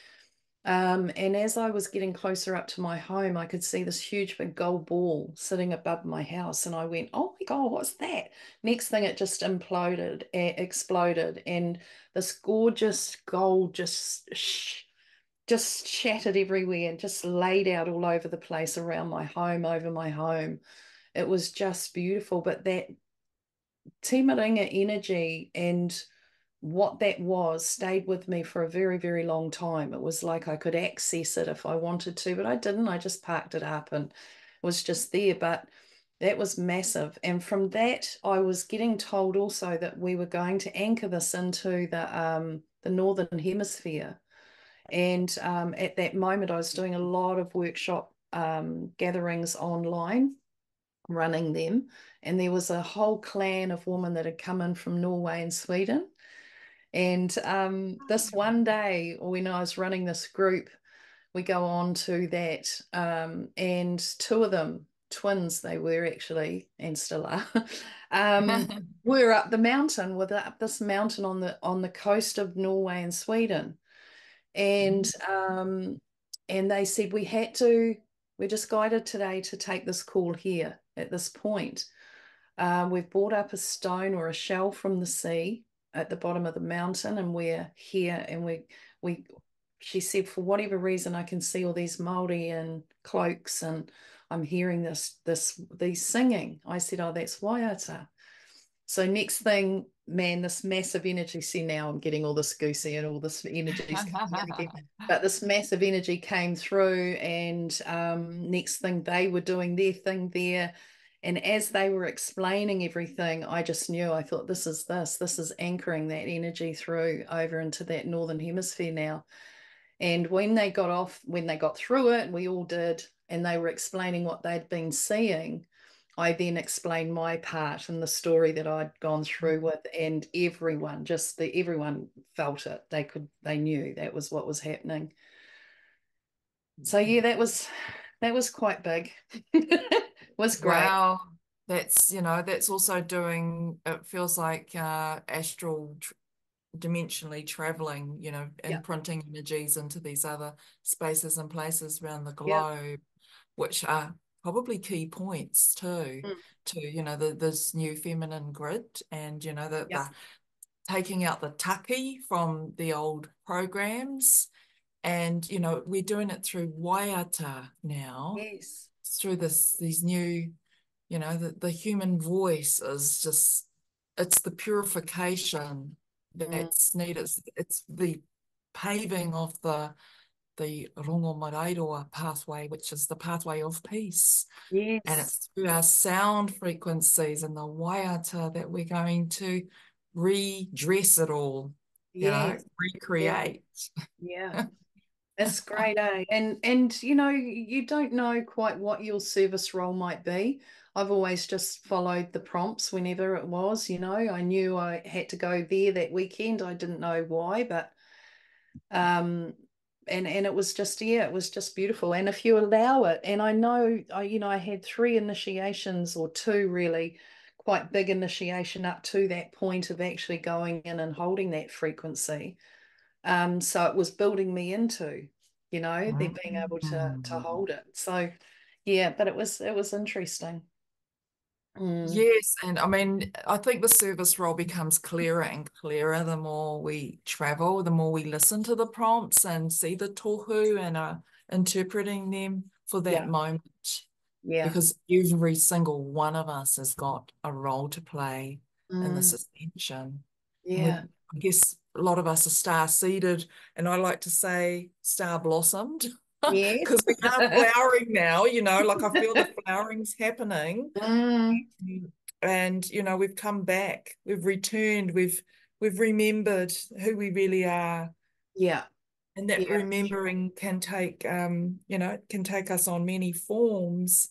And as I was getting closer up to my home, I could see this huge big gold ball sitting above my house. And I went, oh my God, what's that? Next thing, it just exploded. And this gorgeous gold just shattered everywhere and just laid out all over the place around my home, over my home. It was just beautiful. But that timaringa energy and what that was stayed with me for a very, very long time. It was like I could access it if I wanted to, but I didn't. I just parked it up and it was just there. But that was massive. And from that, I was getting told also that we were going to anchor this into the Northern Hemisphere. And at that moment, I was doing a lot of workshop gatherings online, running them. And there was a whole clan of women that had come in from Norway and Sweden. And this one day, when I was running this group, we go on to that, and two of them, twins they were actually, and still are, were up this mountain on the coast of Norway and Sweden. And they said we're just guided today to take this call here at this point. We've brought up a stone or a shell from the sea at the bottom of the mountain, and we're here, and she said, for whatever reason, I can see all these Māori in cloaks, and I'm hearing these singing. I said, oh, that's Waiata. So next thing, man, this massive energy, see now I'm getting all this goosey and all this energy coming in again. But this massive energy came through, and next thing they were doing their thing there. And as they were explaining everything, I just knew, I thought, this is anchoring that energy through over into that Northern Hemisphere now. And when they got through it, we all did, and they were explaining what they'd been seeing, I then explained my part in the story that I'd gone through with, and everyone felt it. They knew that was what was happening. So yeah, that was quite big. Was great. Wow. That's also doing, it feels like astral dimensionally traveling, imprinting energies into these other spaces and places around the globe, which are probably key points too, to this new feminine grid, and the taking out the taki from the old programs And, you know, we're doing it through waiata now, Yes. through these new, you know, the human voice is just, it's the purification Mm. that's needed. It's the paving of the rongo maraeroa pathway, which is the pathway of peace. And Yes. it's through our sound frequencies and the waiata that we're going to redress it all, you know, Yes. Yeah. recreate. Yeah. It's great, eh? And you know, you don't know quite what your service role might be. I've always just followed the prompts whenever it was, you know. I knew I had to go there that weekend. I didn't know why, but um and it was just, yeah, it was just beautiful. And if you allow it, and I know I had three initiations, or two really quite big initiation up to that point of actually going in and holding that frequency. So it was building me into, them being able to Mm. hold it. So yeah, but it was interesting. Mm, Yes, and I mean, I think the service role becomes clearer and clearer the more we travel, the more we listen to the prompts and see the tohu and are interpreting them for that yeah, moment. yeah. Because every single one of us has got a role to play in this Mm, ascension. And yeah. I guess a lot of us are star-seeded, and I like to say star-blossomed, Yes. because we are flowering now, you know, like I feel the flowering's happening. Mm, And, you know, we've come back, we've returned, we've remembered who we really are. yeah, And that yeah, remembering can take, you know, it can take us on many forms.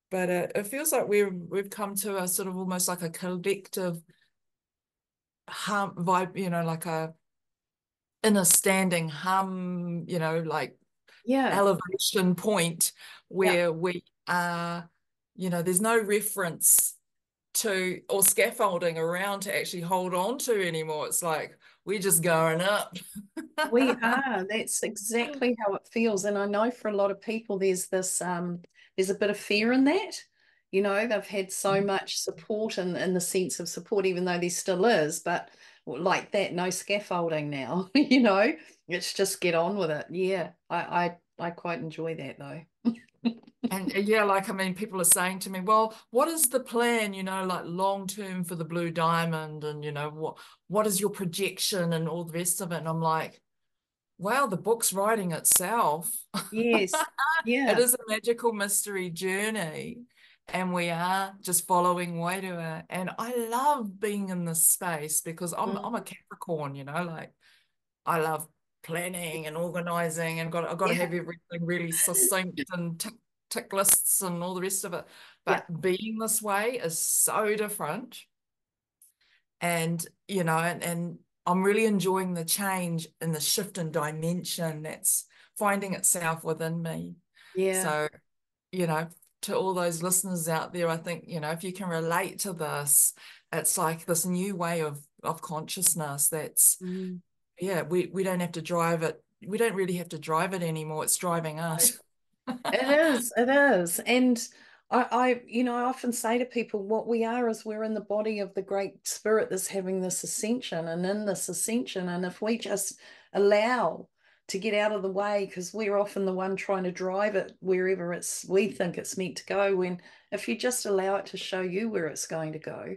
But it feels like we've come to a sort of almost like a collective hum vibe, you know, like a inner standing hum, you know, like yeah, elevation point yeah. where we are, you know, there's no reference to or scaffolding around to actually hold on to anymore. It's like we're just going up. We are. That's exactly how it feels. And I know for a lot of people, there's a bit of fear in that. They've had so much support in the sense of support, even though there still is, but like that, no scaffolding now, it's just get on with it. Yeah. I quite enjoy that though. And yeah, like I mean, people are saying to me, well, what is the plan, you know, like long term for the Blue Diamond, and you know, what is your projection and all the rest of it? And I'm like, wow, the book's writing itself. Yes. It Yeah. is a magical mystery journey, and we are just following Wairua. And I love being in this space because I'm a Mm, Capricorn, you know, like I love planning and organizing, and I've got to yeah. have everything really succinct and tick lists and all the rest of it. Yeah. But being this way is so different. And, you know, and I'm really enjoying the change and the shift in dimension that's finding itself within me. Yeah. So, you know, to all those listeners out there, I think, you know, if you can relate to this, it's like this new way of consciousness that's, Mm. yeah, we don't have to drive it. We don't really have to drive it anymore. It's driving us. It is, it is. And I often say to people, what we are is we're in the body of the Great Spirit that's having this ascension, and in this ascension, and if we just allow to get out of the way, because we're often the one trying to drive it wherever we think it's meant to go, when if you just allow it to show you where it's going to go,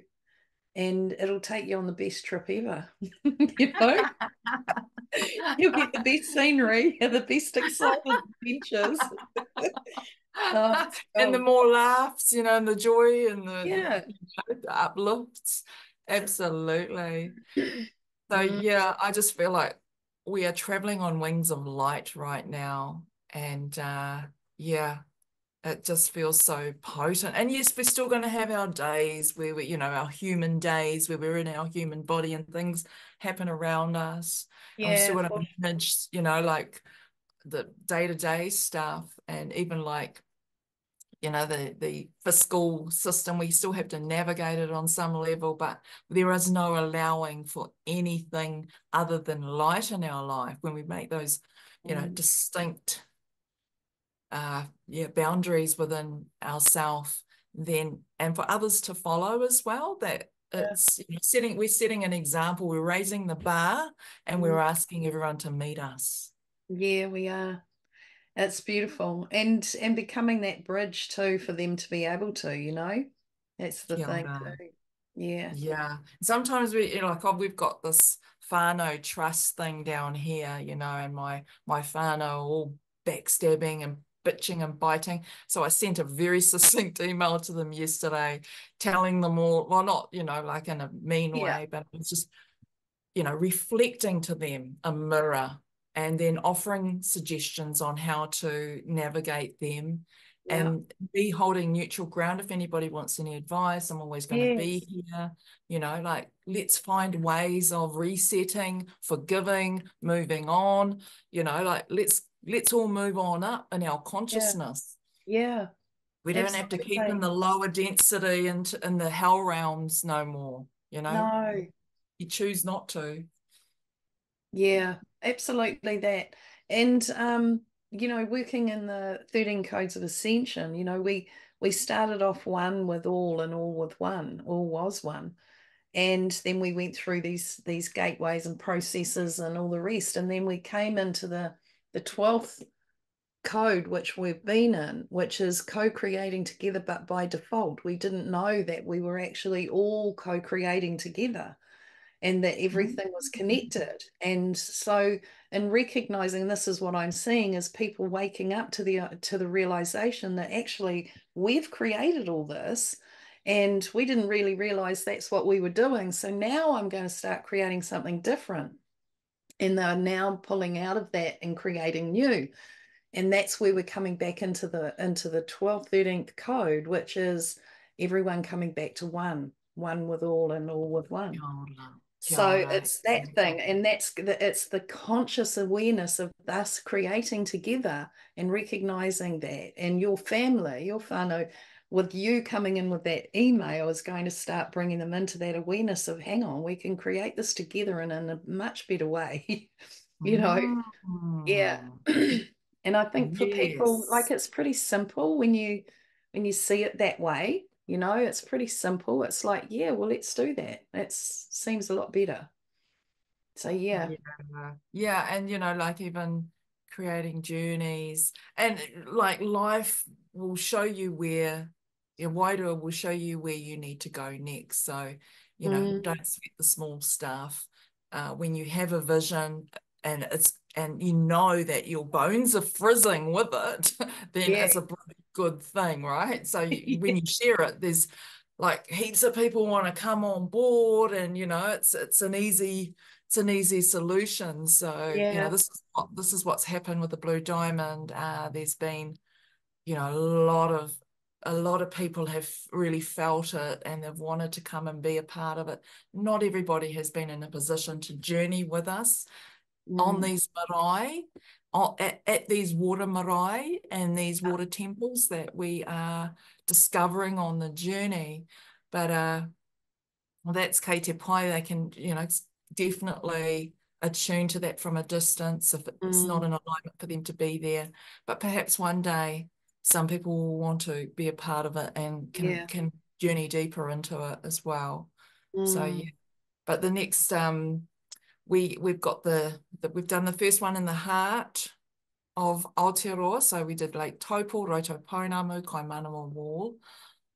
and it'll take you on the best trip ever, you know? You'll get the best scenery and the best exciting adventures. Oh, And the oh, more laughs, you know, and the joy and yeah. the uplifts. Absolutely. So Mm, yeah, I just feel like we are traveling on wings of light right now. And yeah, it just feels so potent. And yes, we're still going to have our days where we, you know, our human days where we're in our human body and things happen around us. And we still yeah, got to manage, you know, like the day-to-day stuff, and even like, you know, the fiscal system, we still have to navigate it on some level, but there is no allowing for anything other than light in our life when we make those, you know, mm, distinct boundaries within ourselves, then, and for others to follow as well, that yeah, it's, you know, we're setting an example, we're raising the bar, and mm, we're asking everyone to meet us. Yeah, we are. It's beautiful. And becoming that bridge too for them to be able to, That's the Kia thing ora. too. Yeah. Yeah. Sometimes we, like, oh, we've got this whānau trust thing down here, and my whānau are all backstabbing and bitching and biting. So I sent a very succinct email to them yesterday, telling them all, well, not, like in a mean Yeah. way, but it's just, reflecting to them a mirror and then offering suggestions on how to navigate them Yeah. and be holding neutral ground. If anybody wants any advice, I'm always going to be Yes. here. Like, let's find ways of resetting, forgiving, moving on. Like, let's all move on up in our Yeah. consciousness. Yeah. We don't have to keep in Absolutely. the lower density and in the hell realms no more. No. You choose not to. Yeah, absolutely that. And working in the 13 codes of ascension, we started off one with all and all with one, all was one. And then we went through these gateways and processes and all the rest. And then we came into the 12th code, which we've been in, which is co-creating together, but by default. We didn't know that we were actually all co-creating together and that everything was connected. And so, in recognizing this is what I'm seeing is people waking up to the realization that actually we've created all this and we didn't really realize that's what we were doing. So now I'm going to start creating something different. And they're now pulling out of that and creating new. And that's where we're coming back into the 12th, 13th code, which is everyone coming back to one with all and all with one. Kia ora. Kia So ora. it's that thing, and it's the conscious awareness of us creating together and recognizing that. And your family, your whānau, with you coming in with that email, is going to start bringing them into that awareness of, hang on, we can create this together and in a much better way, you know. Yeah. Mm. And I think for people, like Yes. it's pretty simple when you see it that way, it's pretty simple. It's like, yeah, well, let's do that. That seems a lot better. So yeah. Yeah. Yeah. And, like, even creating journeys and like life will show you where your wider will show you where you need to go next. So, Mm, don't sweat the small stuff. When you have a vision and that your bones are frizzing with it, then yeah. it's a pretty good thing, right? So when you share it, there's like heaps of people want to come on board, and it's an easy solution. So, Yeah. this is what's happened with the Blue Diamond. There's been, a lot of people have really felt it and they've wanted to come and be a part of it. Not everybody has been in a position to journey with us on Mm, these marae, at these water marae and these water temples that we are discovering on the journey. But well, that's kei te pai. They can, definitely attune to that from a distance if it's not mm, an alignment for them to be there. But perhaps one day some people will want to be a part of it and can yeah. can journey deeper into it as well. So yeah. Mm, But the next we've got we've done the first one in the heart of Aotearoa. So we did like Taupo, Roto Pounamu, Kaimanawa Wall.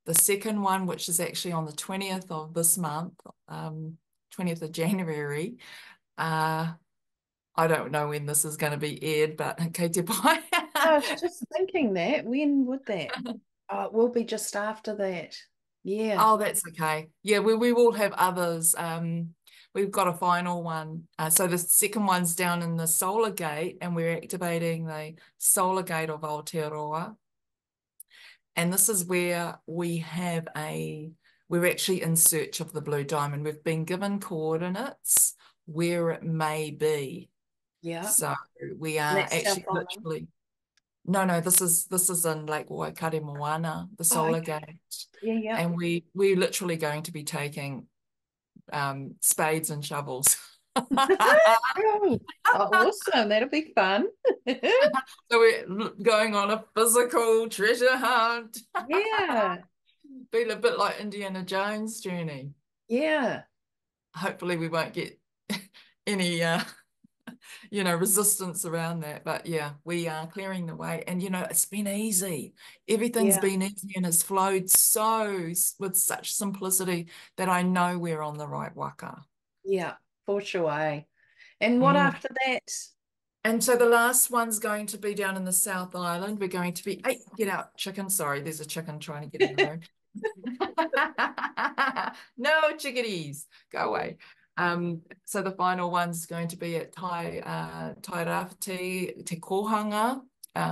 The second one, which is actually on the 20th of this month, 20th of January. I don't know when this is going to be aired, but kei te pai. I was just thinking that. When would that? It will be just after that. Yeah. Oh, that's okay. Yeah, we will have others. We've got a final one. So the second one's down in the solar gate, and we're activating the solar gate of Aotearoa. And this is where we're actually in search of the blue diamond. We've been given coordinates where it may be. Yeah. So we And are that's South actually Island. literally, no, this is in Lake Waikare Moana, the Oh, solar okay. gate. Yeah, yeah. And we're literally going to be taking spades and shovels. Oh, awesome. That'll be fun. So we're going on a physical treasure hunt. Yeah. Been a bit like Indiana Jones' journey. Yeah. Hopefully we won't get any resistance around that. But yeah, we are clearing the way. And, it's been easy. Everything's Yeah. been easy and has flowed with such simplicity that I know we're on the right waka. Yeah, for sure. And what Mm. after that? And so the last one's going to be down in the South Island. We're going to be, hey, get out, chicken. Sorry, there's a chicken trying to get in the room. No chickadees, go away. So the final one's going to be at Tairāwhiti Te Kohanga,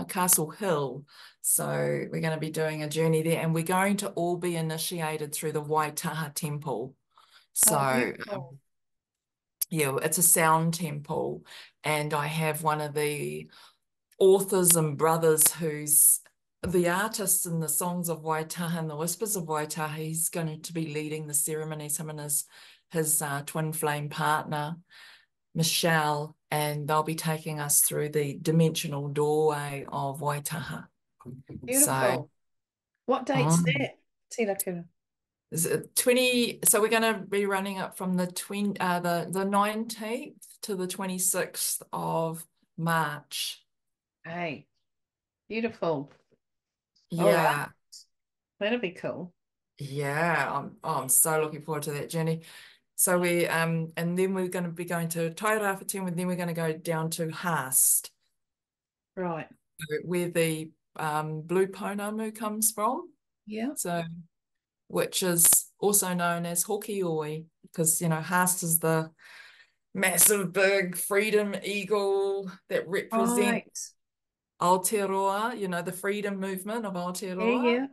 Castle Hill. So we're going to be doing a journey there, and we're going to all be initiated through the Waitaha Temple. So Oh, beautiful. yeah, it's a sound temple, and I have one of the authors and brothers who's the artist in the songs of Waitaha and the whispers of Waitaha. He's going to be leading the ceremonies, him and his twin flame partner, Michelle, and they'll be taking us through the dimensional doorway of Waitaha. So, Beautiful. What date's um, that? Te Raukura. is it 20? So we're going to be running up from the 19th to the 26th of March. Hey, beautiful. All right. Yeah. That'll be cool. Yeah, I'm so looking forward to that journey. So and then we're going to be going to Tairāwhiti, and then we're going to go down to Haast, Right. where the Blue Pounamu comes from. Yeah. So, which is also known as Hokioi, because Haast is the massive, big freedom eagle that represents Right. Aotearoa, the freedom movement of Yeah, Aotearoa. yeah.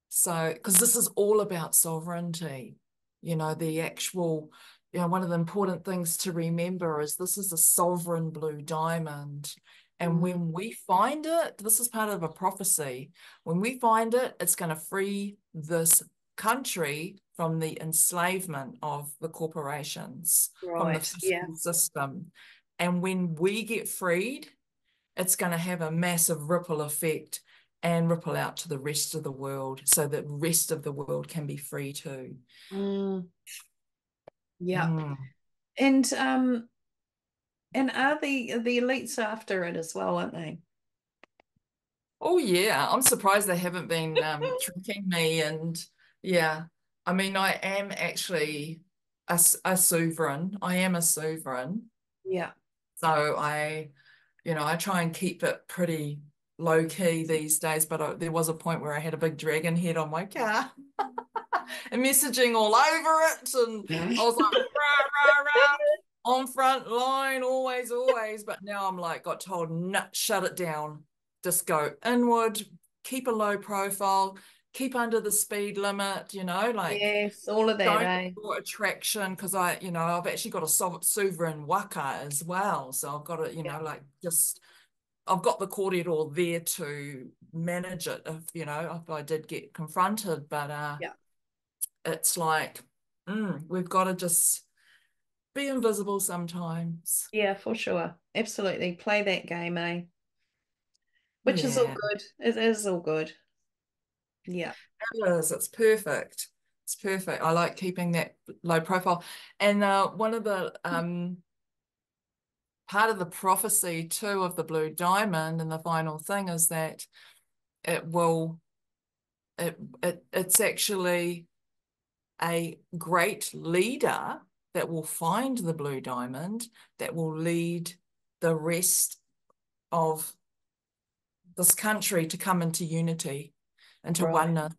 So, because this is all about sovereignty, the actual, one of the important things to remember is this is a sovereign blue diamond. And Mm, when we find it, this is part of a prophecy. When we find it, it's going to free this country from the enslavement of the corporations, from the right. Yeah. fiscal system. And when we get freed, it's going to have a massive ripple effect and ripple out to the rest of the world so that the rest of the world can be free too. Mm, yeah. Mm. And are the elites after it as well, aren't they? Oh yeah, I'm surprised they haven't been tricking me. And yeah, I mean, I am actually a sovereign. I am a sovereign. Yeah. So I try and keep it pretty low key these days, but there was a point where I had a big dragon head on my car and messaging all over it. And I was like, rah, rah, rah, on front line, always, always. But now I'm like, got told, no, shut it down. Just go inward, keep a low profile, keep under the speed limit, like Yes, all of that, don't eh? draw attraction because I've actually got a sovereign waka as well. So I've got to, Yeah. like just I've got the kōrero there to manage it if I did get confronted. But Yeah. it's like we've got to just be invisible sometimes. Yeah, for sure. Absolutely. Play that game, eh? Which is all Yeah, good. It is all good. Yeah. it is. It's perfect. It's perfect. I like keeping that low profile. And one of the part of the prophecy too of the blue diamond and the final thing is that it will it's actually a great leader that will find the blue diamond that will lead the rest of this country to come into unity, into Right. oneness.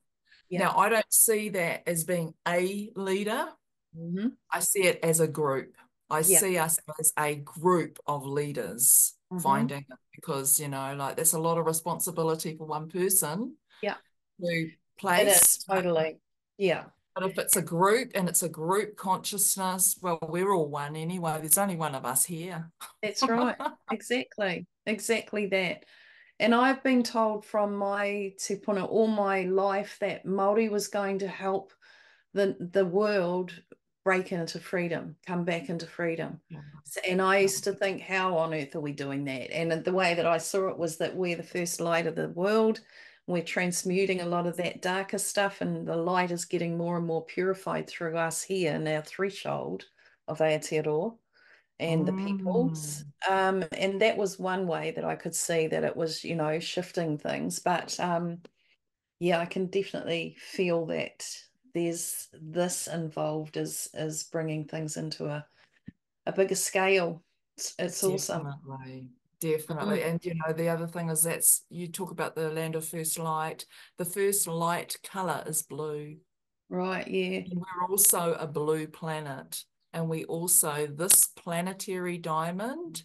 Yeah. Now, I don't see that as being a leader. Mm-hmm. I see it as a group. I Yeah. see us as a group of leaders Mm-hmm. finding it because, like that's a lot of responsibility for one person Yeah. to It place. is totally. Yeah. But if it's a group and it's a group consciousness, well, we're all one anyway. There's only one of us here. That's right. Exactly. Exactly that. And I've been told from my tupuna all my life that Māori was going to help the world break into freedom, come back into freedom. Yeah. And I used to think, how on earth are we doing that? And the way that I saw it was that we're the first light of the world. We're transmuting a lot of that darker stuff, and the light is getting more and more purified through us here in our threshold of Aotearoa. and the peoples. And that was one way that I could see that it was, shifting things. But yeah, I can definitely feel that there's this involved is bringing things into a bigger scale. It's awesome. Definitely. Mm, And the other thing is you talk about the land of first light. The first light color is blue. right, yeah. And we're also a blue planet. And this planetary diamond,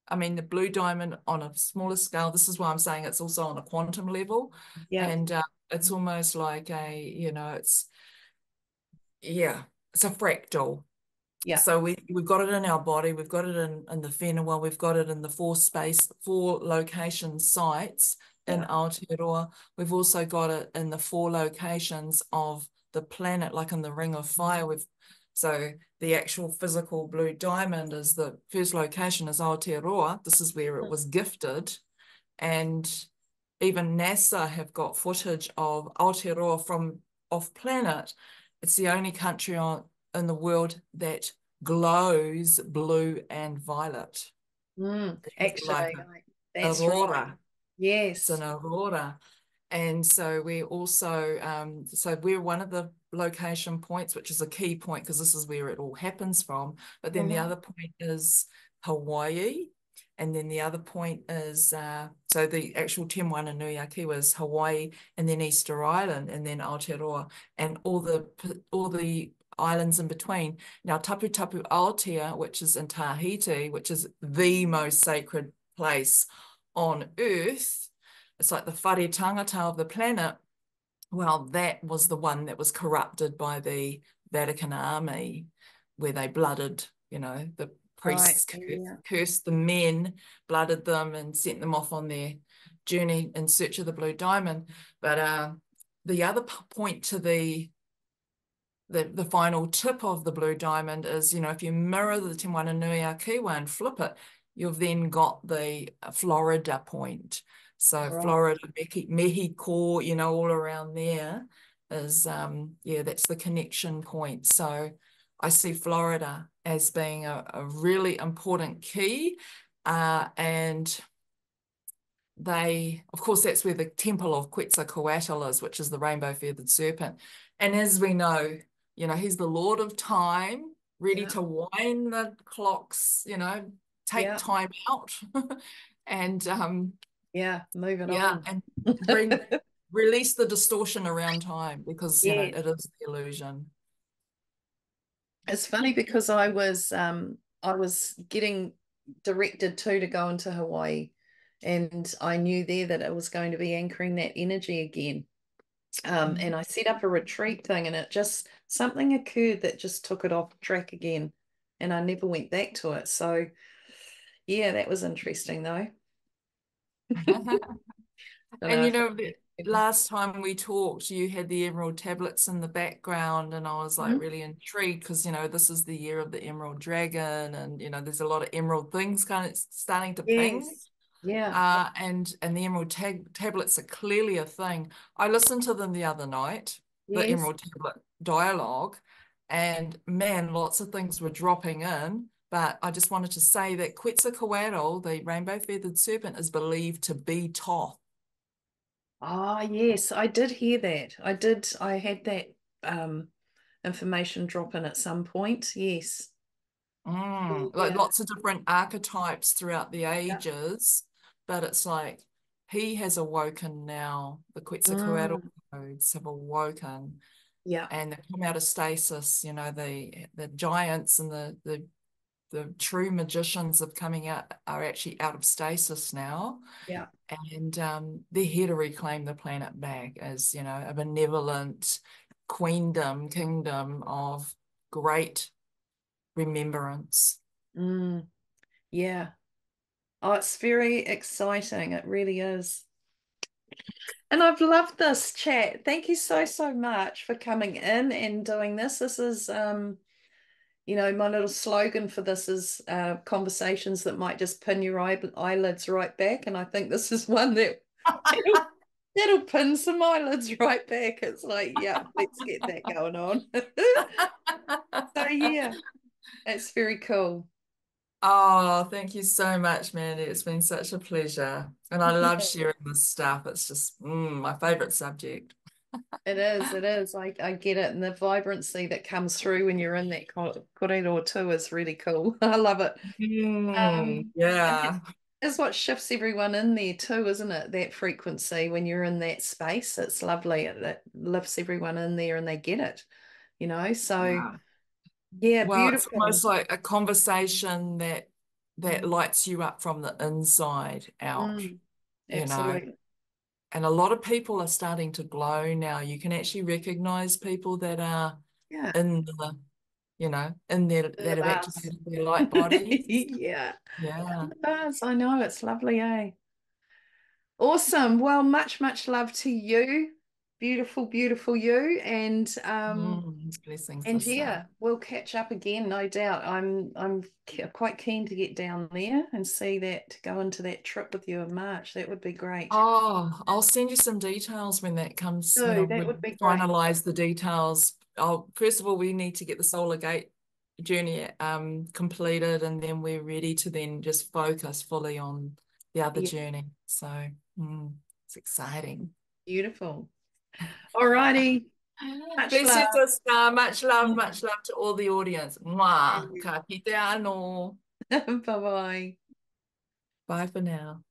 I mean, the blue diamond on a smaller scale, this is why I'm saying it's also on a quantum level. Yeah. And it's almost like it's a fractal. Yeah. So we've got it in our body, we've got it in the whenua, we've got it in the four location sites in Yeah. Aotearoa. We've also got it in the four locations of the planet, like in the Ring of Fire. So the actual physical blue diamond is the first location is Aotearoa. This is where it was gifted. And even NASA have got footage of Aotearoa from off planet. It's the only country in the world that glows blue and violet. It's like Actually, an that's right. aurora. It's Yes. an aurora. And so we're also, so we're one of the location points, which is a key point because this is where it all happens from. But then the Mhm. other point is Hawaii. And then the other point is, so the actual Te Moananui was Hawaii, and then Easter Island, and then Aotearoa, and all the islands in between. Now, Tapu Tapu Aotea, which is in Tahiti, which is the most sacred place on Earth, it's like the whare tangata of the planet. Well, that was the one that was corrupted by the Vatican army, where they blooded, the Right. priests Yeah. cursed the men, blooded them, and sent them off on their journey in search of the blue diamond. But the other point to the final tip of the blue diamond is, if you mirror the Te Moananui and flip it, you've then got the Florida point. So Right. Florida, Mexico, all around there is, that's the connection point. So I see Florida as being a really important key. And of course, that's where the temple of Quetzalcoatl is, which is the rainbow feathered serpent. And as we know, he's the Lord of time, ready Yeah. to wind the clocks, take Yeah. time out and Yeah. Moving on. and bring release the distortion around time because, Yeah. it is the illusion. It's funny because I was getting directed to go into Hawaii, and I knew there that it was going to be anchoring that energy again. And I set up a retreat thing, and it just something occurred that just took it off track again, and I never went back to it. So yeah, that was interesting though. Don't know And if the last time we talked, you had the emerald tablets in the background, and I was like Mhm. really intrigued because this is the year of the emerald dragon, and there's a lot of emerald things kind of starting to ping. Yes. Yeah. And the emerald tablets are clearly a thing. I listened to them the other night, the Yes. emerald tablet dialogue, and man, lots of things were dropping in. But I just wanted to say that Quetzalcoatl, the rainbow feathered serpent, is believed to be Thoth. Ah, yes, I did hear that. I did. I had that information drop in at some point. Yes. Like Yeah. lots of different archetypes throughout the Yeah. ages, but it's like he has awoken now. The Quetzalcoatl Mm, codes have awoken yeah. and they've come out of stasis. The giants and the true magicians of coming out are actually out of stasis now. Yeah. And they're here to reclaim the planet back as, a benevolent kingdom of great remembrance. Mm, yeah. Oh, it's very exciting. It really is. And I've loved this chat. Thank you so, so much for coming in and doing this. This is my little slogan for this is conversations that might just pin your eyelids right back. And I think this is one that'll, that'll pin some eyelids right back. It's like, yeah, let's get that going on. So yeah, it's very cool. Oh, thank you so much, Mandy. It's been such a pleasure. And I love sharing this stuff. It's just my favorite subject. It is, it is. I get it. And the vibrancy that comes through when you're in that korero too is really cool. I love it. And Yeah. that's what shifts everyone in there too, isn't it? That frequency when you're in that space. It's lovely. It lifts everyone in there and they get it, you know? So Yeah. yeah, Well, it's beautiful. almost like a conversation that lights you up from the inside out, Mm, you know. absolutely. And a lot of people are starting to glow now. You can actually recognize people that are Yeah. in the, in their In the that have bars. activated their light bodies. Yeah. Yeah. In the bars. I know. It's lovely, eh? Awesome. Well, much, much love to you. Beautiful, beautiful you. Blessings, And sister. yeah, we'll catch up again, no doubt. Quite keen to get down there and see that, to go into that trip with you in March. That would be great. Oh, I'll send you some details when that comes, So that we would be great. finalize the details. First of all, we need to get the Solar Gate journey completed, and then we're ready to then just focus fully on the other Yeah, journey. So it's exciting. beautiful. All righty. Much Bless love. you, sister. Much love to all the audience. Mwah. Ka kite anō. Bye bye. Bye for now.